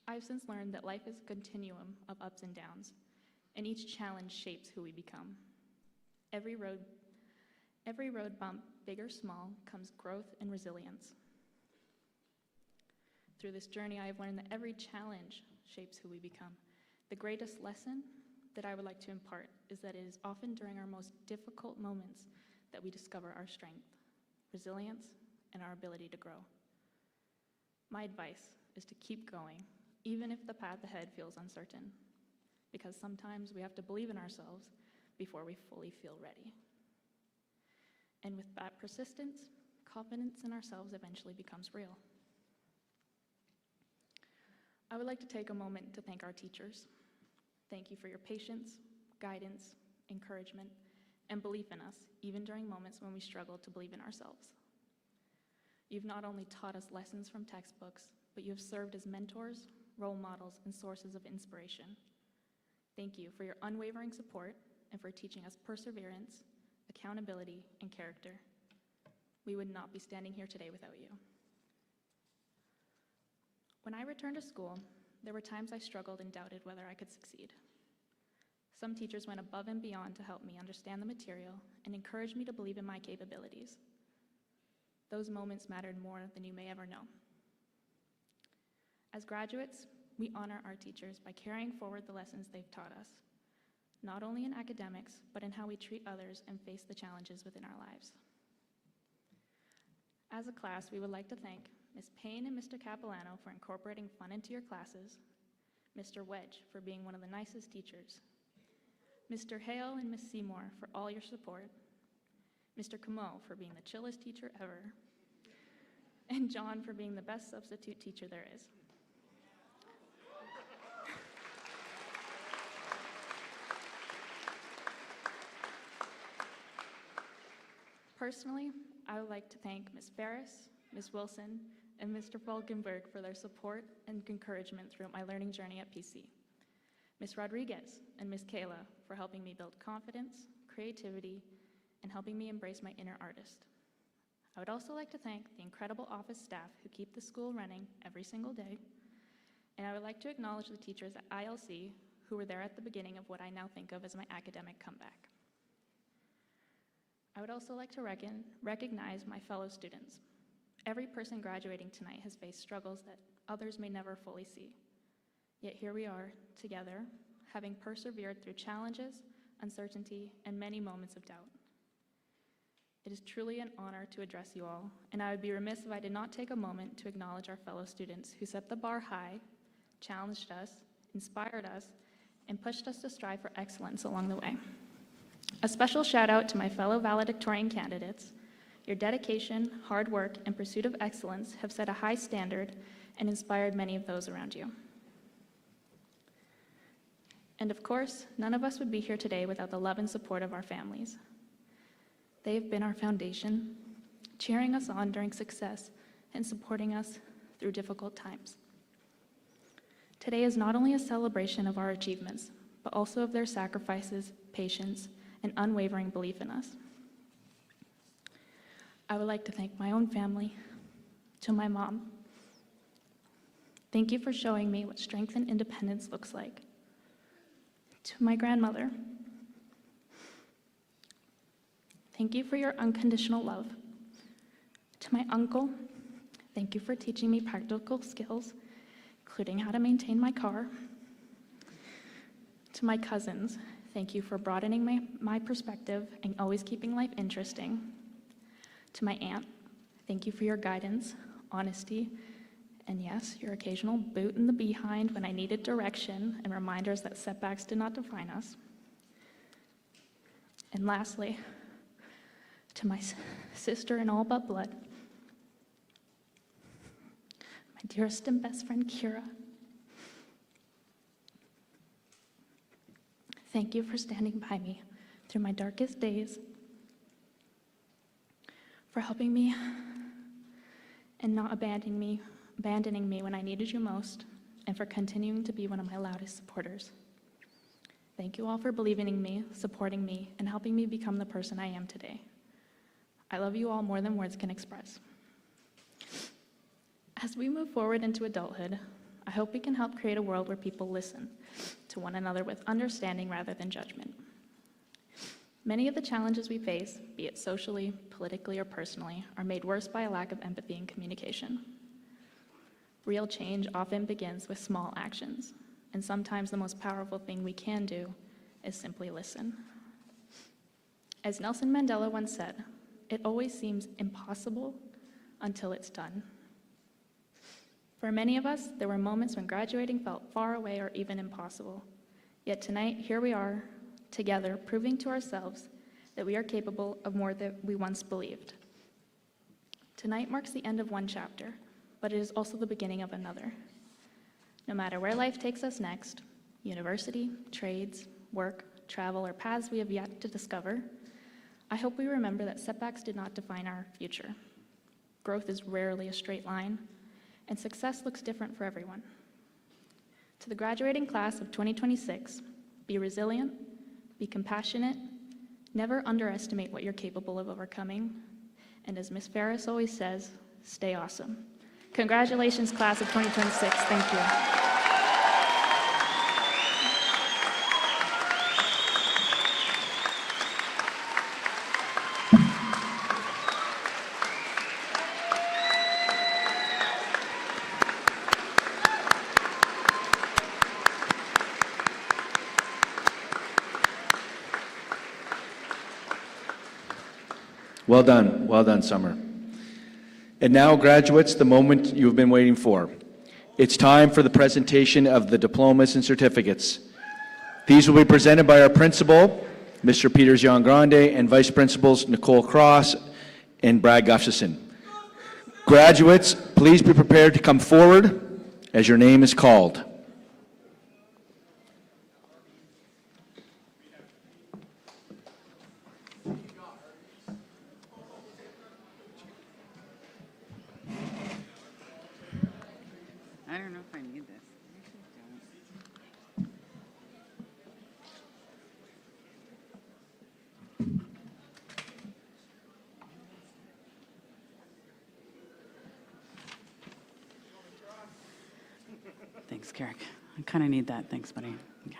I have since learned that life is a continuum of ups and downs, and each challenge shapes who we become. Every road bump, big or small, comes growth and resilience. Through this journey, I have learned that every challenge shapes who we become. The greatest lesson that I would like to impart is that it is often during our most difficult moments that we discover our strength, resilience, and our ability to grow. My advice is to keep going, even if the path ahead feels uncertain, because sometimes we have to believe in ourselves before we fully feel ready. And with that persistence, confidence in ourselves eventually becomes real. I would like to take a moment to thank our teachers. Thank you for your patience, guidance, encouragement, and belief in us, even during moments when we struggle to believe in ourselves. You've not only taught us lessons from textbooks, but you have served as mentors, role models, and sources of inspiration. Thank you for your unwavering support and for teaching us perseverance, accountability, and character. We would not be standing here today without you. When I returned to school, there were times I struggled and doubted whether I could succeed. Some teachers went above and beyond to help me understand the material and encourage me to believe in my capabilities. Those moments mattered more than you may ever know. As graduates, we honor our teachers by carrying forward the lessons they've taught us, not only in academics, but in how we treat others and face the challenges within our lives. As a class, we would like to thank Ms. Payne and Mr. Capilano for incorporating fun into your classes, Mr. Wedge for being one of the nicest teachers, Mr. Hale and Ms. Seymour for all your support, Mr. Camo for being the chillest teacher ever, and John for being the best substitute teacher there is. Personally, I would like to thank Ms. Ferris, Ms. Wilson, and Mr. Falkenberg for their support and encouragement throughout my learning journey at PC. Ms. Rodriguez and Ms. Kayla for helping me build confidence, creativity, and helping me embrace my inner artist. I would also like to thank the incredible office staff who keep the school running every single day, and I would like to acknowledge the teachers at ILC who were there at the beginning of what I now think of as my academic comeback. I would also like to recognize my fellow students. Every person graduating tonight has faced struggles that others may never fully see. Yet here we are, together, having persevered through challenges, uncertainty, and many moments of doubt. It is truly an honor to address you all, and I would be remiss if I did not take a moment to acknowledge our fellow students who set the bar high, challenged us, inspired us, and pushed us to strive for excellence along the way. A special shout out to my fellow valedictorian candidates. Your dedication, hard work, and pursuit of excellence have set a high standard and inspired many of those around you. And of course, none of us would be here today without the love and support of our families. They have been our foundation, cheering us on during success and supporting us through difficult times. Today is not only a celebration of our achievements, but also of their sacrifices, patience, and unwavering belief in us. I would like to thank my own family, to my mom. Thank you for showing me what strength and independence looks like. To my grandmother, thank you for your unconditional love. To my uncle, thank you for teaching me practical skills, including how to maintain my car. To my cousins, thank you for broadening my perspective and always keeping life interesting. To my aunt, thank you for your guidance, honesty, and yes, your occasional boot in the behind when I needed direction and reminders that setbacks did not define us. And lastly, to my sister in all but blood, my dearest and best friend, Kira. Thank you for standing by me through my darkest days, for helping me and not abandoning me when I needed you most, and for continuing to be one of my loudest supporters. Thank you all for believing in me, supporting me, and helping me become the person I am today. I love you all more than words can express. As we move forward into adulthood, I hope we can help create a world where people listen to one another with understanding rather than judgment. Many of the challenges we face, be it socially, politically, or personally, are made worse by a lack of empathy and communication. Real change often begins with small actions, and sometimes the most powerful thing we can do is simply listen. As Nelson Mandela once said, it always seems impossible until it's done. For many of us, there were moments when graduating felt far away or even impossible. Yet tonight, here we are, together, proving to ourselves that we are capable of more than we once believed. Tonight marks the end of one chapter, but it is also the beginning of another. No matter where life takes us next, university, trades, work, travel, or paths we have yet to discover, I hope we remember that setbacks did not define our future. Growth is rarely a straight line, and success looks different for everyone. To the graduating class of 2026, be resilient, be compassionate, never underestimate what you're capable of overcoming, and as Ms. Ferris always says, stay awesome. Congratulations, class of 2026. Thank you. Well done, Summer. And now, graduates, the moment you've been waiting for. It's time for the presentation of the diplomas and certificates. These will be presented by our principal, Mr. Peter Giangrande, and vice principals Nicole Cross and Brad Gustafson. Graduates, please be prepared to come forward as your name is called. I don't know if I need this. Thanks, Carrick. I kind of need that. Thanks, buddy. Yeah.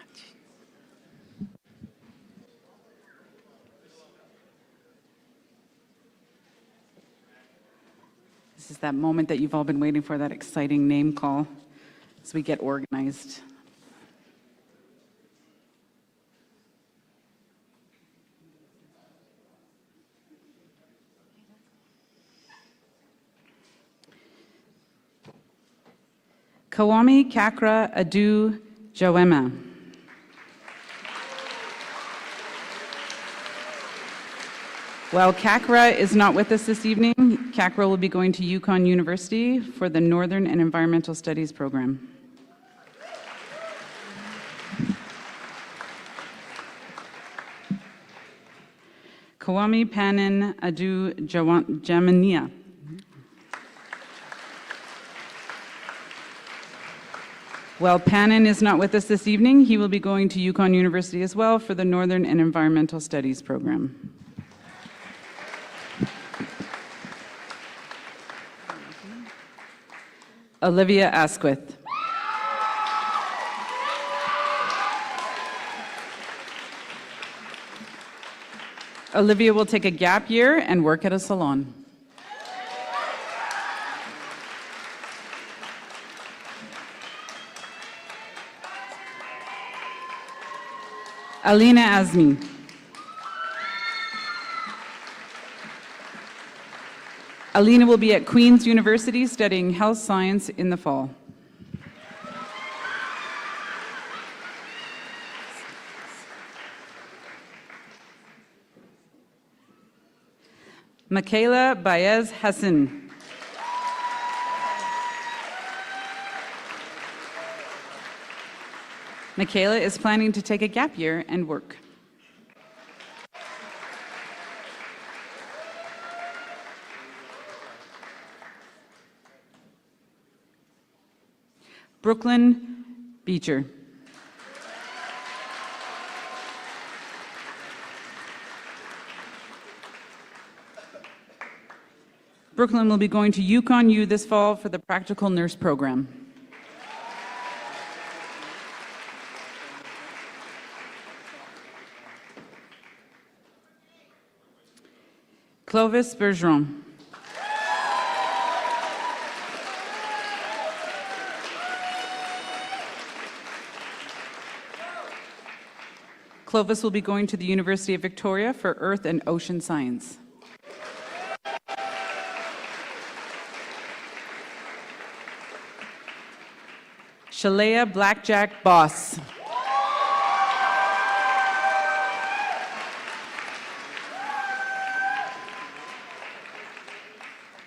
This is that moment that you've all been waiting for, that exciting name call as we get organized. Kawami Kakra Adu Joema. While Kakra is not with us this evening, Kakra will be going to Yukon University for the Northern and Environmental Studies program. Kwame Panin Adu Jamania. While Panin is not with us this evening, he will be going to Yukon University as well for the Northern and Environmental Studies program. Olivia Asquith. Olivia will take a gap year and work at a salon. Alina Azmi. Alina will be at Queen's University studying health science in the fall. Michaela Baez Hassan. Michaela is planning to take a gap year and work. Brooklyn Beecher. Brooklyn will be going to Yukon U this fall for the practical nurse program. Clovis Bergeron. Clovis will be going to the University of Victoria for Earth and Ocean Science. Shalea Blackjack Boss.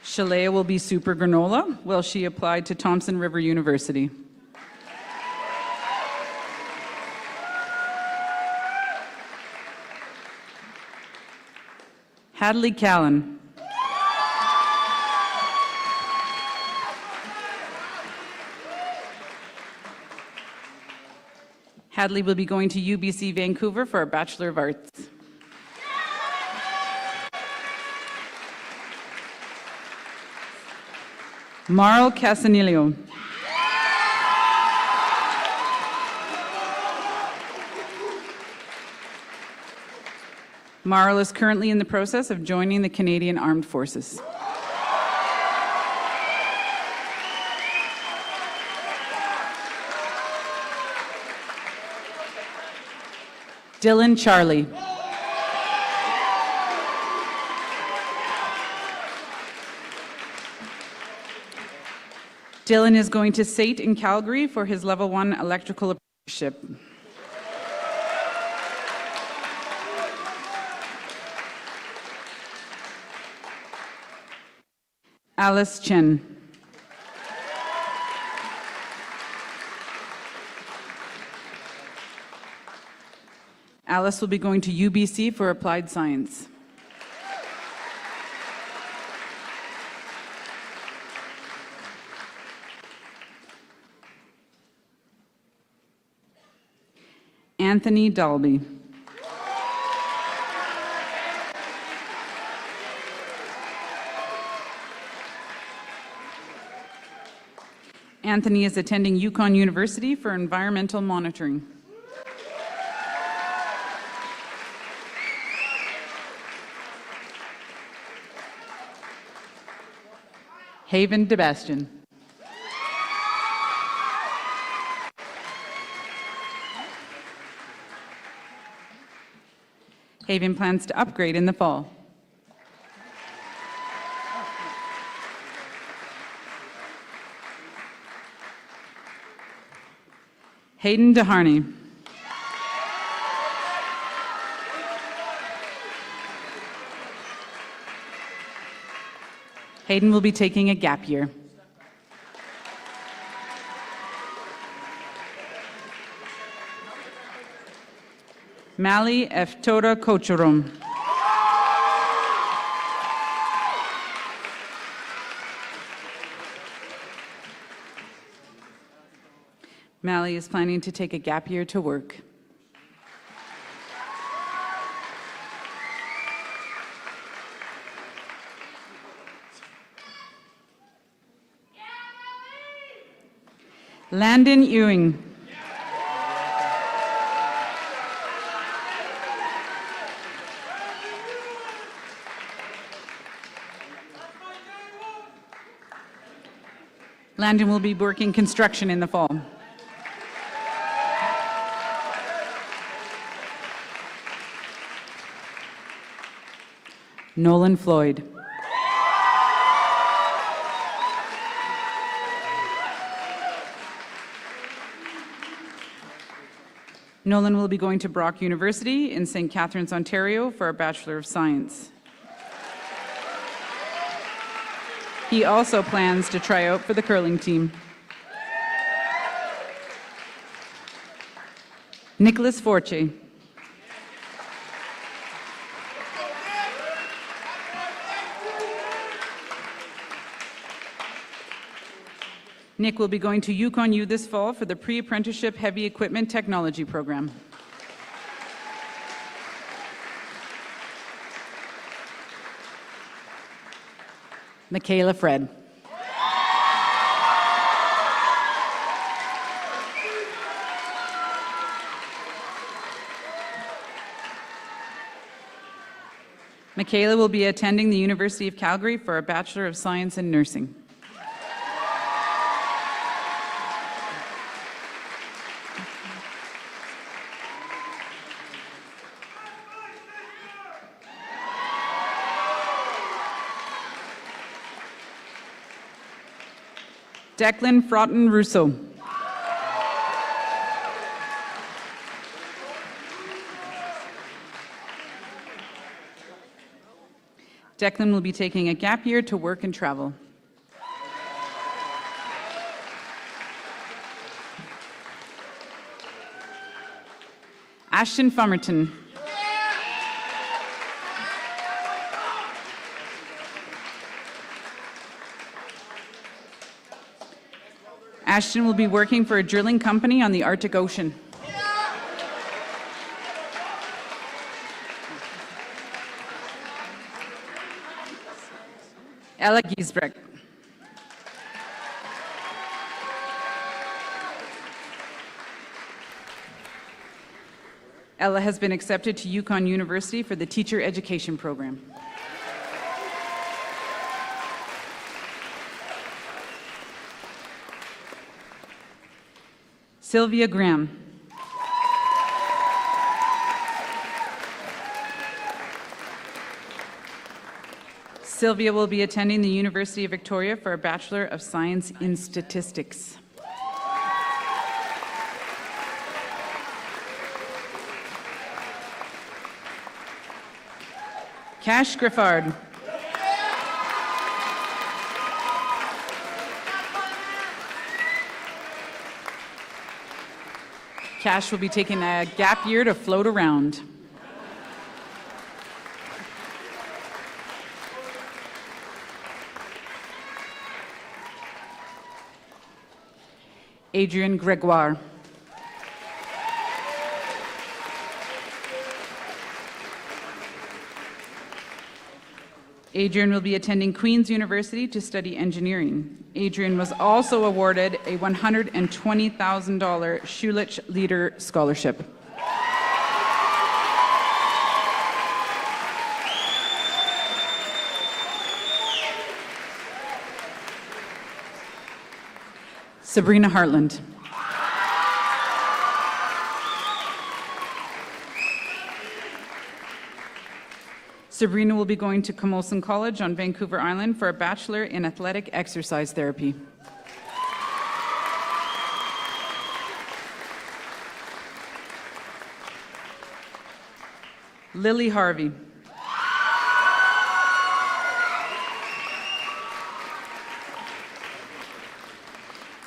Shalea will be super granola while she applied to Thompson River University. Hadley Callan. Hadley will be going to UBC Vancouver for a Bachelor of Arts. Marl Casanillo. Marl is currently in the process of joining the Canadian Armed Forces. Dylan Charlie. Dylan is going to SAIT in Calgary for his Level 1 electrical apprenticeship. Alice Chen. Alice will be going to UBC for applied science. Anthony Dalby. Anthony is attending Yukon University for environmental monitoring. Haven DeBastian. Haven plans to upgrade in the fall. Hayden DeHarney. Hayden will be taking a gap year. Mali Eftoda Kochorom. Mally is planning to take a gap year to work. Landon Ewing. Landon will be working construction in the fall. Nolan Floyd. Nolan will be going to Brock University in St. Catharines, Ontario for a Bachelor of Science. He also plans to try out for the curling team. Nicholas Forche. Nick will be going to Yukon U this fall for the Pre-Apprenticeship Heavy Equipment Technology Program. Michaela Fred. Michaela will be attending the University of Calgary for a Bachelor of Science in Nursing. Declan Fraughton Russo. Declan will be taking a gap year to work and travel. Ashton Fumerton. Ashton will be working for a drilling company on the Arctic Ocean. Ella Giesbrecht. Ella has been accepted to Yukon University for the Teacher Education Program. Sylvia Graham. Sylvia will be attending the University of Victoria for a Bachelor of Science in Statistics. Cash Griffard. Cash will be taking a gap year to float around. Adrian Gregoire. Adrian will be attending Queen's University to study engineering. Adrian was also awarded a $120,000 Schulich Leader Scholarship. Sabrina Hartland. Sabrina will be going to Camosun College on Vancouver Island for a Bachelor in Athletic Exercise Therapy. Lily Harvey.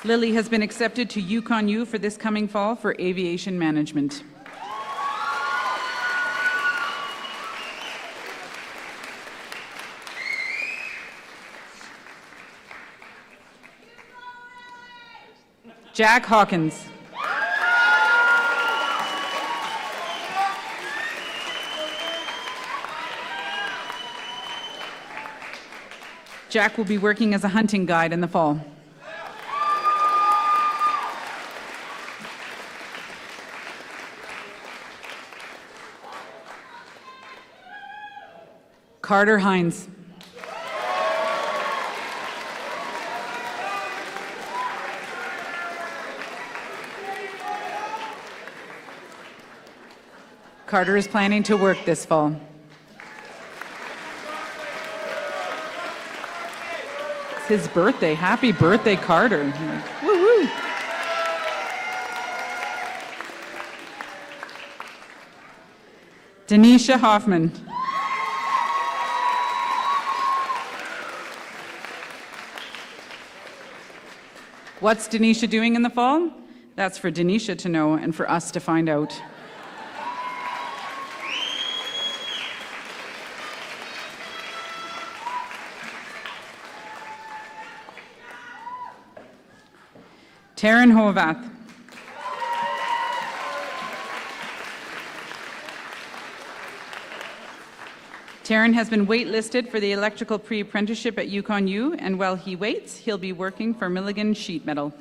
Lily has been accepted to Yukon U for this coming fall for aviation management. Jack Hawkins. Jack will be working as a hunting guide in the fall. Carter Hines. Carter is planning to work this fall. It's his birthday. Happy birthday, Carter. Woo-hoo. Denisha Hoffman. What's Denisha doing in the fall? That's for Denisha to know and for us to find out. Taryn Hovath. Taryn has been waitlisted for the electrical pre-apprenticeship at Yukon U, and while he waits, he'll be working for Milligan Sheet Metal.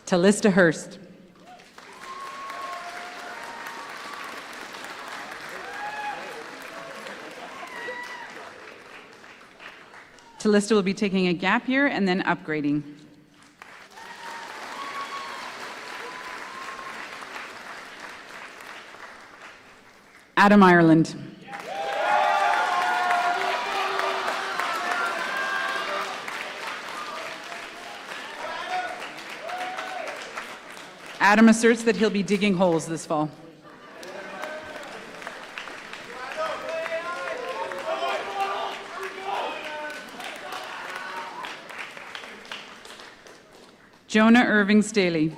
Talista Hurst. Talista will be taking a gap year and then upgrading. Adam Ireland. Adam asserts that he'll be digging holes this fall. Jonah Irving Staley.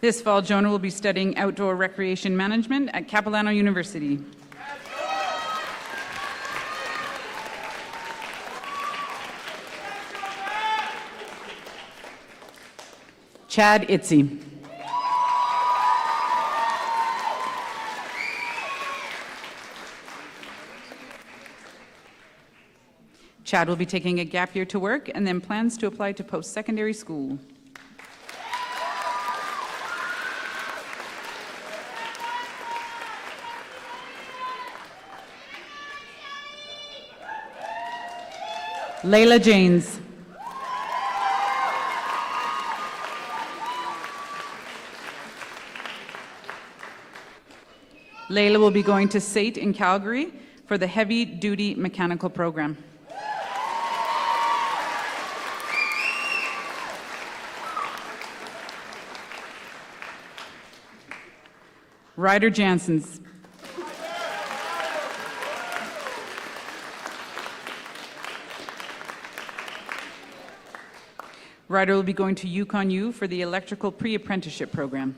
This fall, Jonah will be studying outdoor recreation management at Capilano University. Chad Itzy. Chad will be taking a gap year to work and then plans to apply to post-secondary school. Layla Janes. Layla will be going to SAIT in Calgary for the heavy-duty mechanical program. Ryder Janssens. Ryder will be going to Yukon U for the electrical pre-apprenticeship program.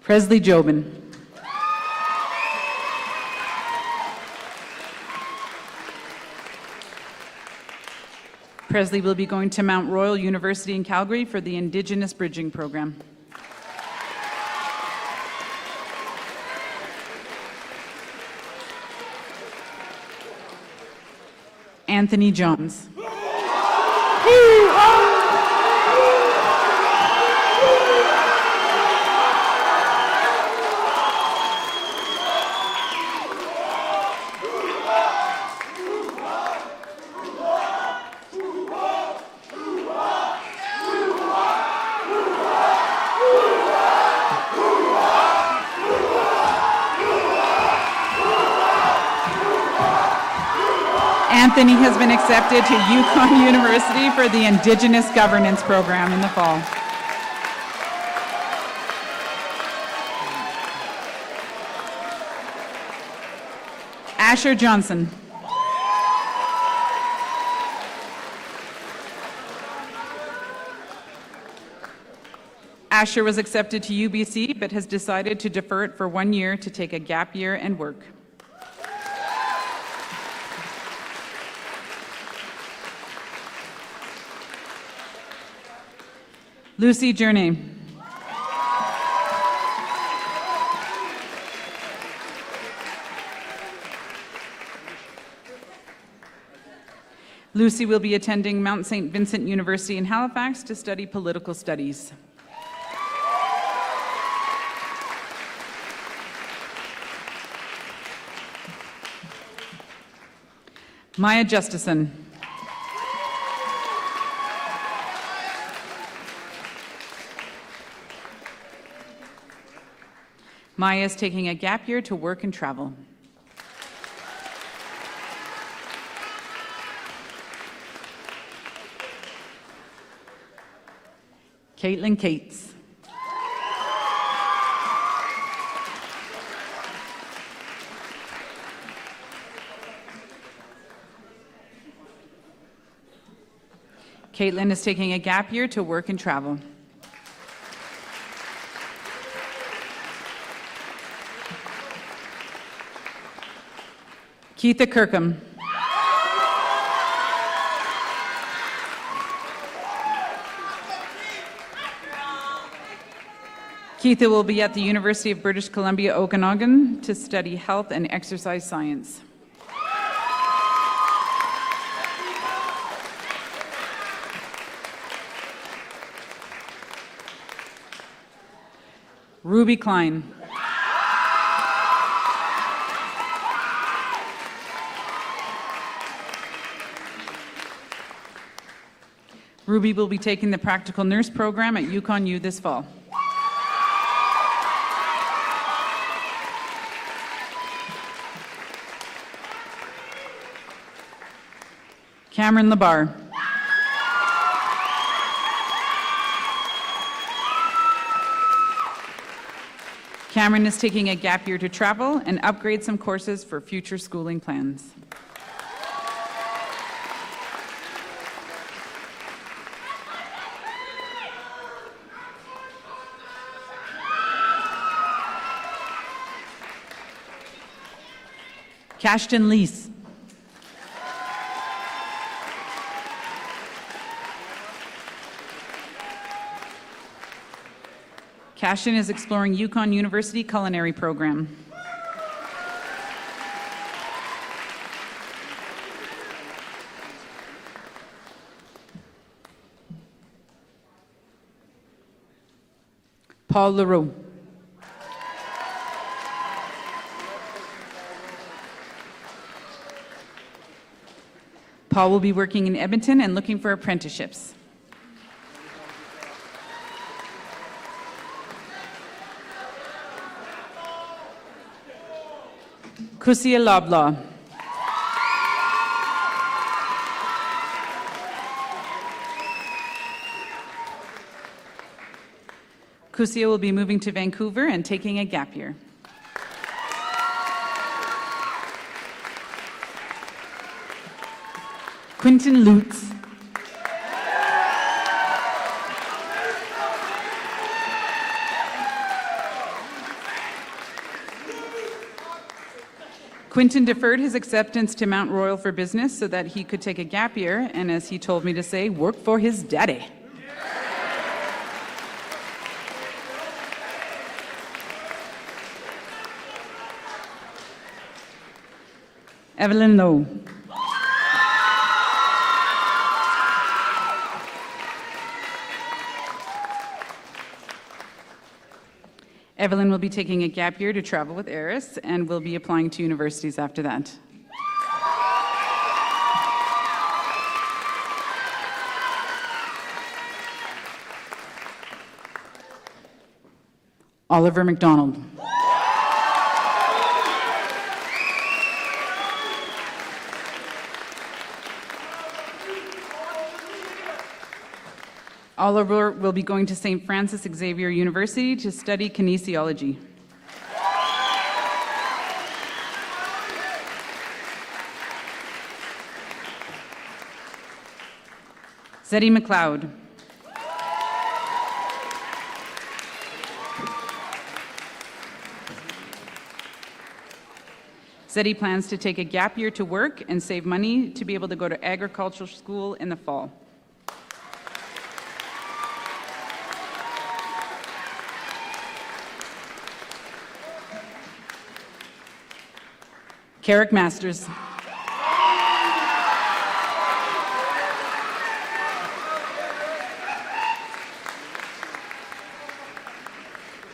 Presley Jobin. Presley will be going to Mount Royal University in Calgary for the Indigenous Bridging Program. Anthony Johns. Anthony has been accepted to Yukon University for the Indigenous Governance Program in the fall. Asher Johnson. Asher was accepted to UBC but has decided to defer it for 1 year to take a gap year and work. Lucy Journey. Lucy will be attending Mount St. Vincent University in Halifax to study political studies. Maya Justison. Maya is taking a gap year to work and travel. Caitlin Cates. Caitlin is taking a gap year to work and travel. Keitha Kirkham. Keitha will be at the University of British Columbia, Okanagan to study health and exercise science. Ruby Klein. Ruby will be taking the practical nurse program at Yukon U this fall. Cameron Labar. Cameron is taking a gap year to travel and upgrade some courses for future schooling plans. Cashton Lease. Cashton is exploring Yukon University culinary program. Paul Leroux. Paul will be working in Edmonton and looking for apprenticeships. Kusia Loblaw. Kusia will be moving to Vancouver and taking a gap year. Quentin Lutz. Quentin deferred his acceptance to Mount Royal for business so that he could take a gap year and, as he told me to say, work for his daddy. Evelyn Lowe. Evelyn will be taking a gap year to travel with Eris and will be applying to universities after that. Oliver McDonald. Oliver will be going to St. Francis Xavier University to study kinesiology. Zeddy McLeod. said he plans to take a gap year to work and save money to be able to go to agricultural school in the fall. Carrick Masters.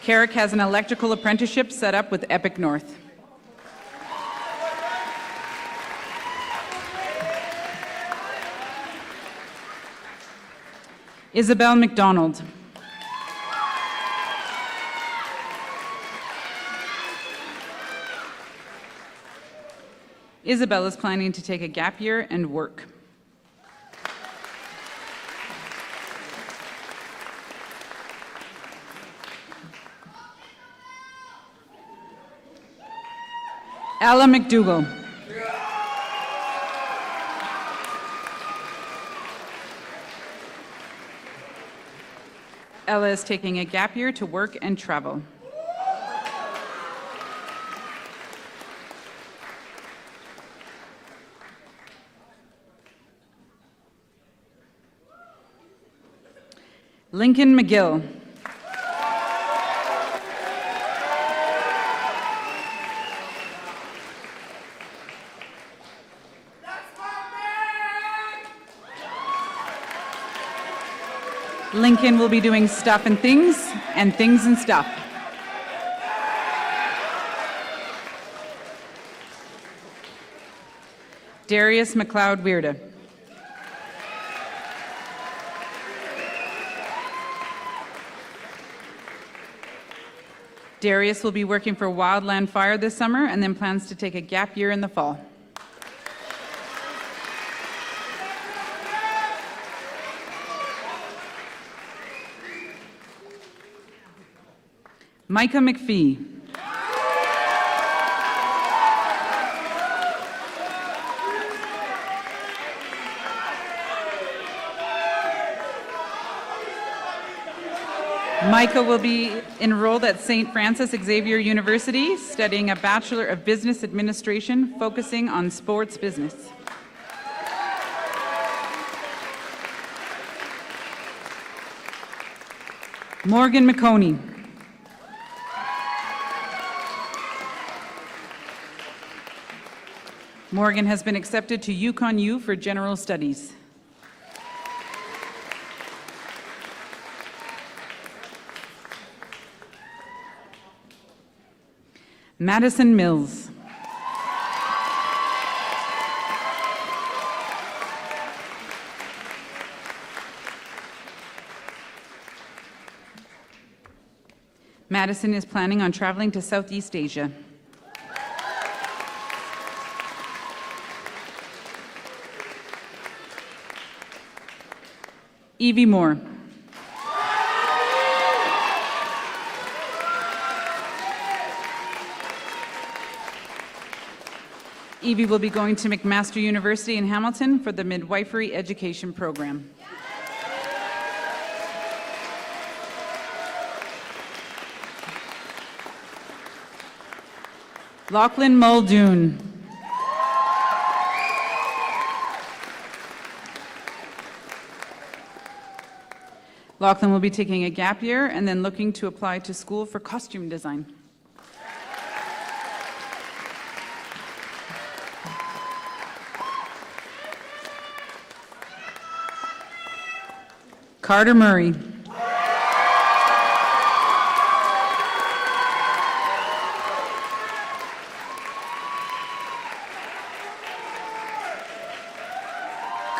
Carrick has an electrical apprenticeship set up with Epic North. Isabel McDonald. Isabel is planning to take a gap year and work. Ella McDougall. Ella is taking a gap year to work and travel. Lincoln McGill. Lincoln will be doing stuff and things and stuff. Darius McLeod Weirda. Darius will be working for Wildland Fire this summer and then plans to take a gap year in the fall. Micah McPhee. Micah will be enrolled at St. Francis Xavier University, studying a Bachelor of Business Administration, focusing on sports business. Morgan McConey. Morgan has been accepted to Yukon U for general studies. Madison Mills. Madison is planning on traveling to Southeast Asia. Evie Moore. Evie will be going to McMaster University in Hamilton for the midwifery education program. Lachlan Muldoon. Lachlan will be taking a gap year and then looking to apply to school for costume design. Carter Murray.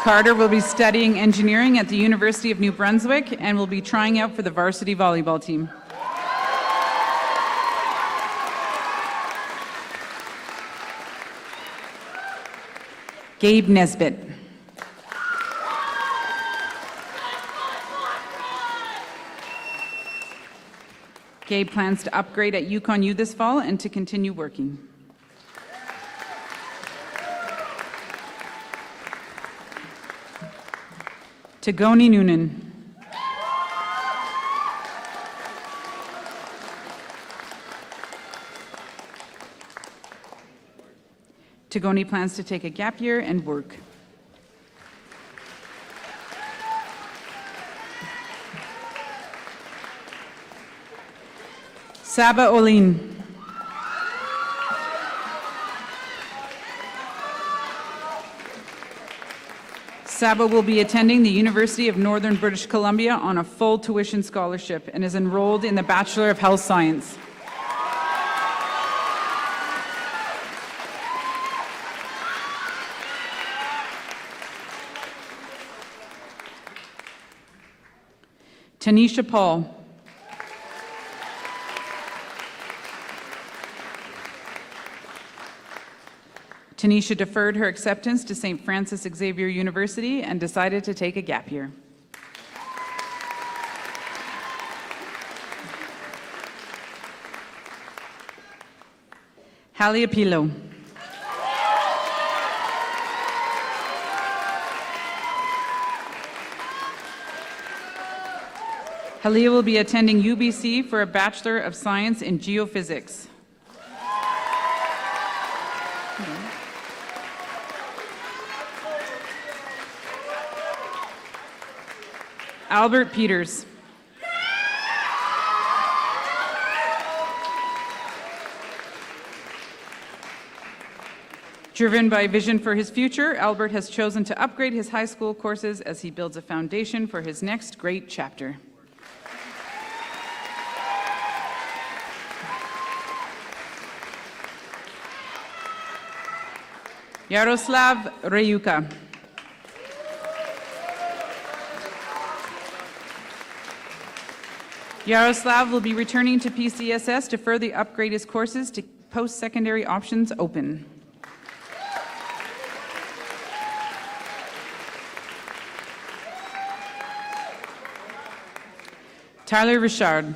Carter will be studying engineering at the University of New Brunswick and will be trying out for the varsity volleyball team. Gabe Nesbitt. Gabe plans to upgrade at Yukon U this fall and to continue working. Tagoni Noonan. Tagoni plans to take a gap year and work. Saba Olin. Saba will be attending the University of Northern British Columbia on a full tuition scholarship and is enrolled in the Bachelor of Health Science. Tanisha Paul. Tanisha deferred her acceptance to St. Francis Xavier University and decided to take a gap year. Hallie Apilo. Hallie will be attending UBC for a Bachelor of Science in Geophysics. Albert Peters. Driven by vision for his future, Albert has chosen to upgrade his high school courses as he builds a foundation for his next great chapter. Yaroslav Reyuka. Yaroslav will be returning to PCSS to further upgrade his courses to post-secondary options open. Tyler Richard.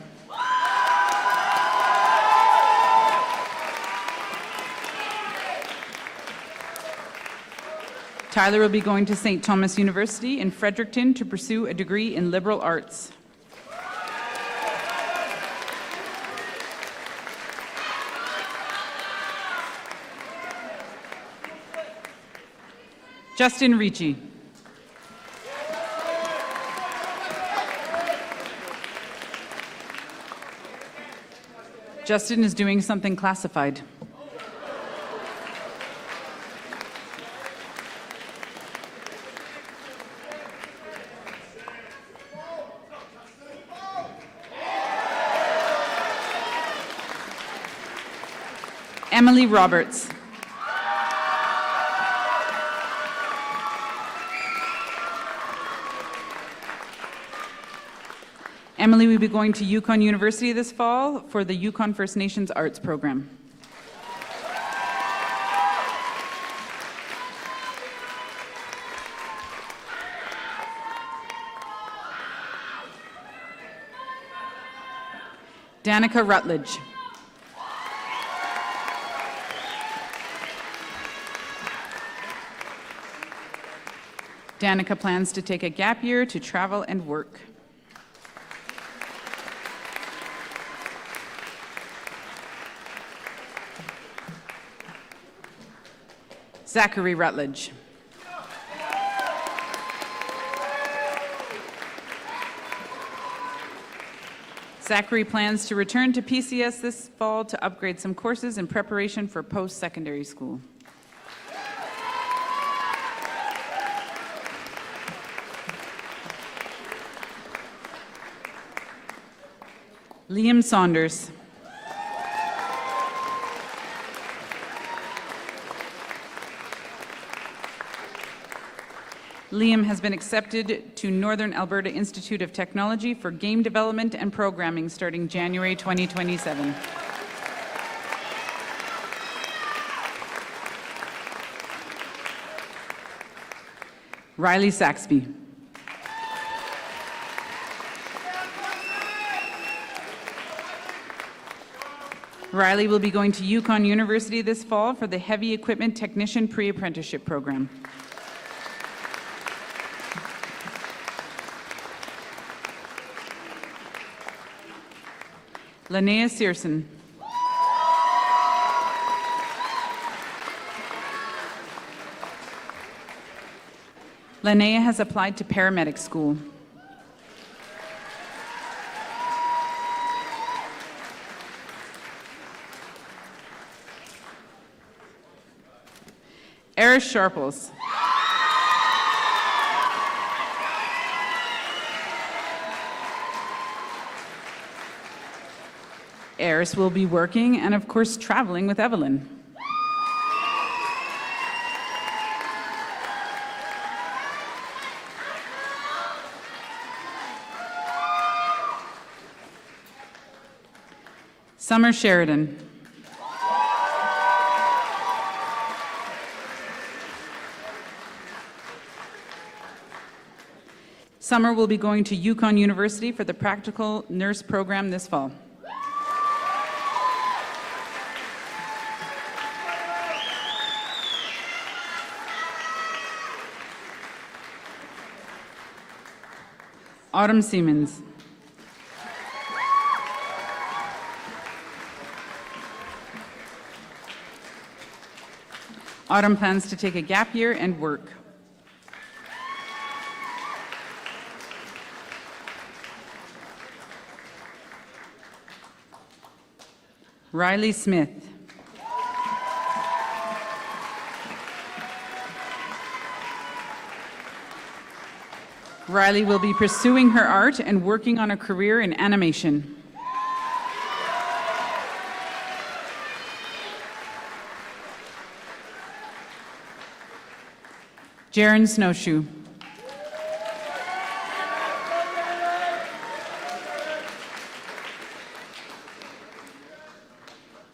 Tyler will be going to St. Thomas University in Fredericton to pursue a degree in liberal arts. Justin Ricci. Justin is doing something classified. Emily Roberts. Emily will be going to Yukon University this fall for the Yukon First Nations Arts Program. Danica Rutledge. Danica plans to take a gap year to travel and work. Zachary Rutledge. Zachary plans to return to PCS this fall to upgrade some courses in preparation for post-secondary school. Liam Saunders. Liam has been accepted to Northern Alberta Institute of Technology for game development and programming starting January 2027. Riley Saxby. Riley will be going to Yukon University this fall for the Heavy Equipment Technician Pre-Apprenticeship Program. Linnea Searson. Linnea has applied to paramedic school. Eris Sharples. Eris will be working and, of course, traveling with Evelyn. Summer Sheridan. Summer will be going to Yukon University for the practical nurse program this fall. Autumn Siemens. Autumn plans to take a gap year and work. Riley Smith. Riley will be pursuing her art and working on a career in animation. Jaren Snowshoe.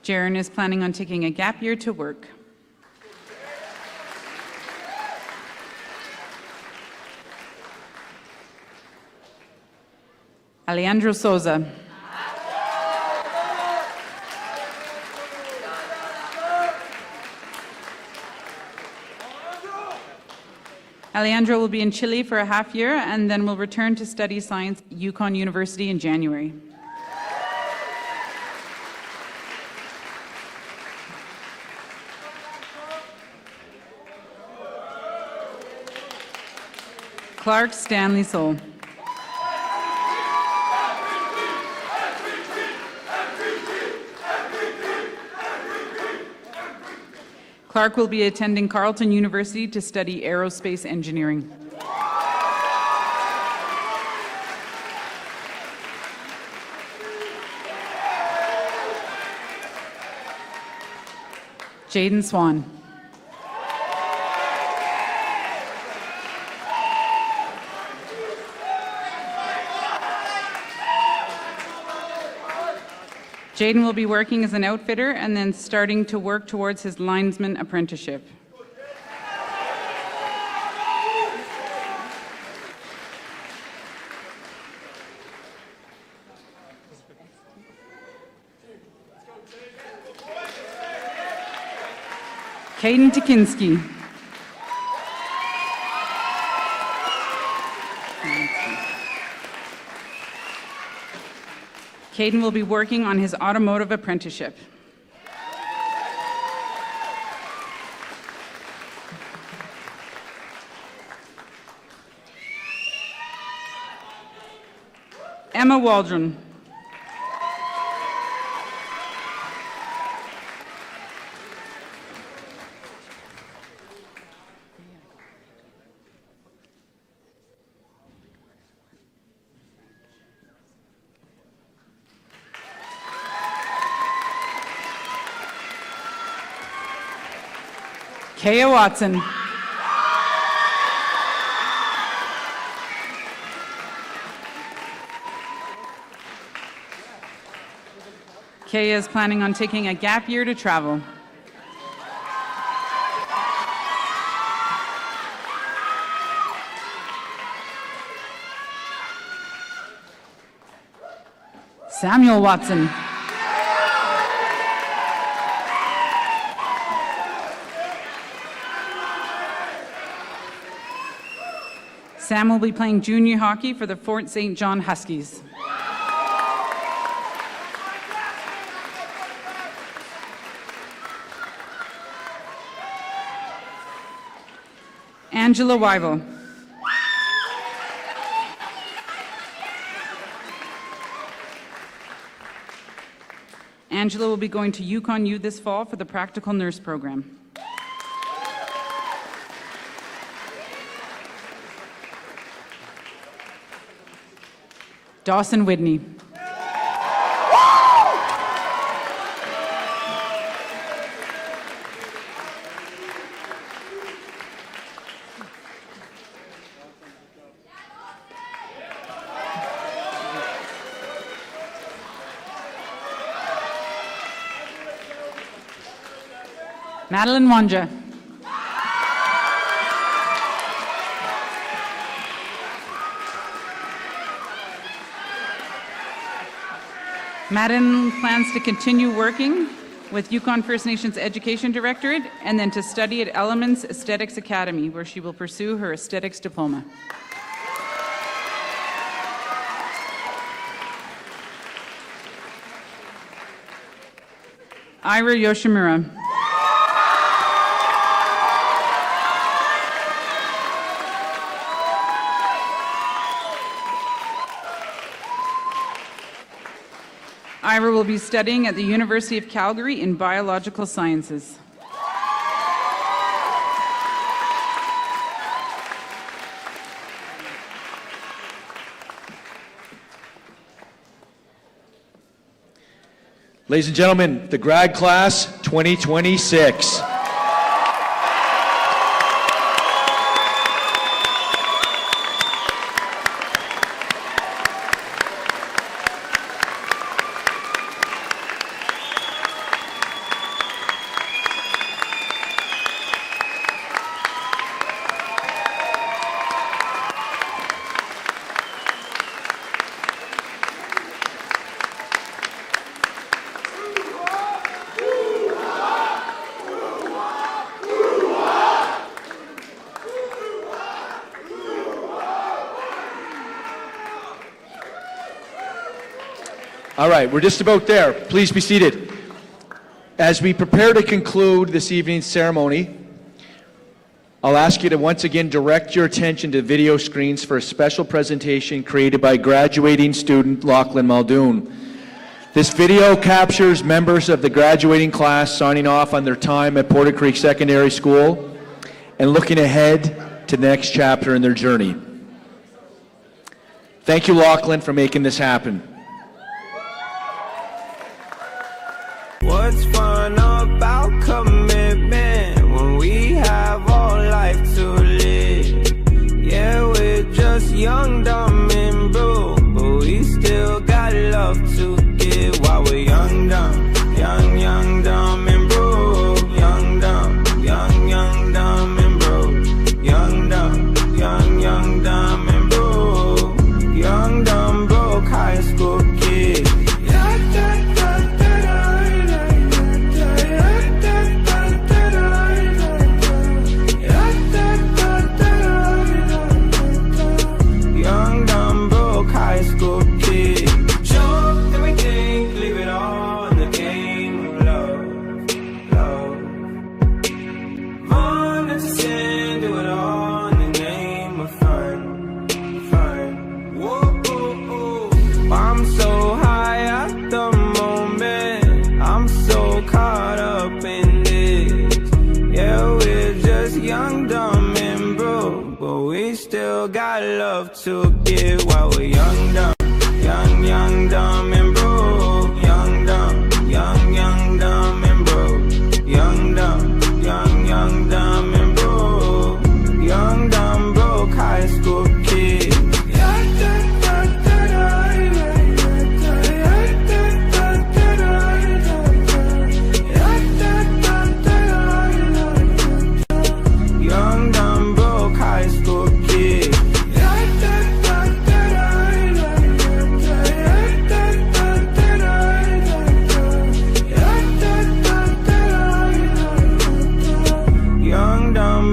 Jaren is planning on taking a gap year to work. Alejandro Souza. Alejandro will be in Chile for a half year and then will return to study science at Yukon University in January. Clark Stanley Soul. Clark will be attending Carleton University to study aerospace engineering. Jaden Swan. Jaden will be working as an outfitter and then starting to work towards his linesman apprenticeship. Caden Tikinski. Caden will be working on his automotive apprenticeship. Emma Waldron. Kaya Watson. Kaya is planning on taking a gap year to travel. Samuel Watson. Sam will be playing junior hockey for the Fort St. John Huskies. Angela Weibel. Angela will be going to Yukon U this fall for the practical nurse program. Dawson Whitney. Madeline Wanja. Madeline plans to continue working with Yukon First Nations Education Directorate and then to study at Elements Aesthetics Academy, where she will pursue her aesthetics diploma. Ira Yoshimura. Ira will be studying at the University of Calgary in Biological Sciences. Ladies and gentlemen, the grad class 2026. All right, we're just about there. Please be seated. As we prepare to conclude this evening's ceremony, I'll ask you to once again direct your attention to video screens for a special presentation created by graduating student Lachlan Muldoon. This video captures members of the graduating class signing off on their time at Porter Creek Secondary School and looking ahead to the next chapter in their journey. Thank you, Lachlan, for making this happen. What's fun about commitment when we have all life to live? Yeah, we're just young, dumb, and broke, but we still got love to give while we're young, dumb, young, dumb, and broke. Young, dumb, young, dumb, and broke. Young, dumb, and broke. Young, dumb, broke high school kid. Got love to give while we're young, dumb, and broke. Young, dumb, and broke. Young, dumb, and broke. Young, dumb, broke high school kid. Young, dumb, broke high school kid.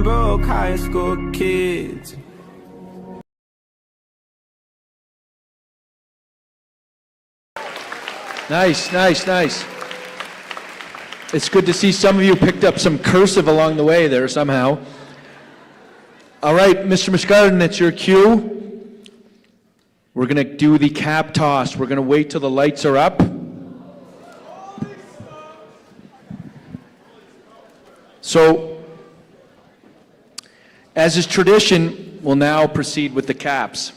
Broke high school kids. Nice. It's good to see some of you picked up some cursive along the way there somehow. All right, Mr. Muscardin, it's your cue. We're going to do the cap toss. We're going to wait till the lights are up. So, as is tradition, we'll now proceed with the caps.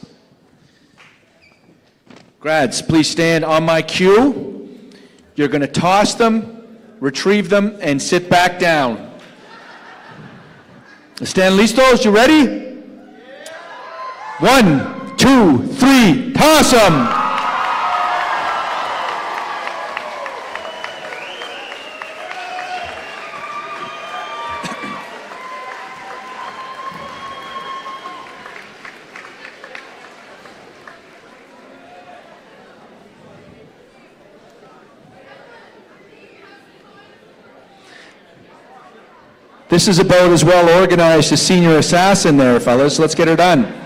Grads, please stand on my cue. You're going to toss them, retrieve them, and sit back down. Stand listos, you ready? 1, 2, 3, toss them! This is about as well organized as Senior Assassin there, fellas. Let's get her done.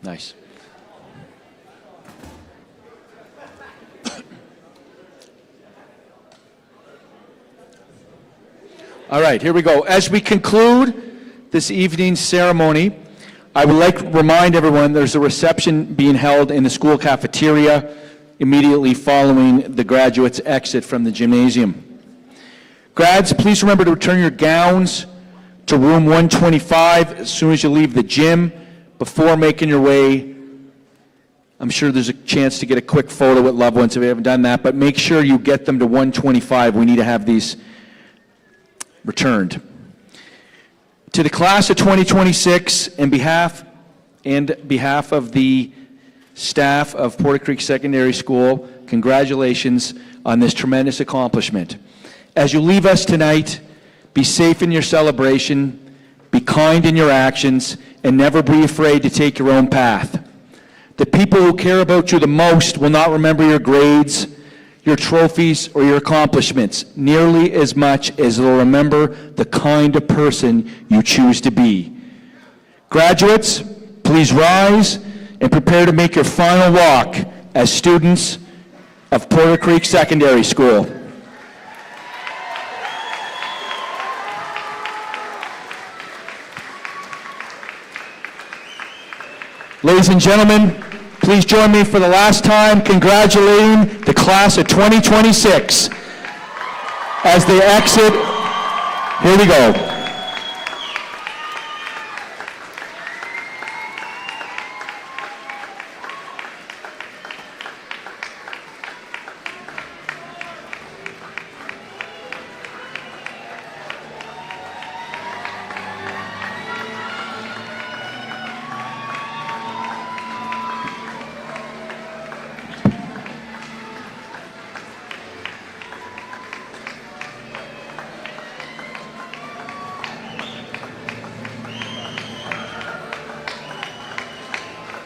Nice. All right, here we go. As we conclude this evening's ceremony, I would like to remind everyone there's a reception being held in the school cafeteria immediately following the graduates' exit from the gymnasium. Grads, please remember to return your gowns to room 125 as soon as you leave the gym. Before making your way, I'm sure there's a chance to get a quick photo with loved ones if you haven't done that, but make sure you get them to 125. We need to have these returned. To the class of 2026, in behalf of the staff of Porter Creek Secondary School, congratulations on this tremendous accomplishment. As you leave us tonight, be safe in your celebration, be kind in your actions, and never be afraid to take your own path. The people who care about you the most will not remember your grades, your trophies, or your accomplishments nearly as much as they'll remember the kind of person you choose to be. Graduates, please rise and prepare to make your final walk as students of Porter Creek Secondary School. Ladies and gentlemen, please join me for the last time congratulating the class of 2026 as they exit. Here we go.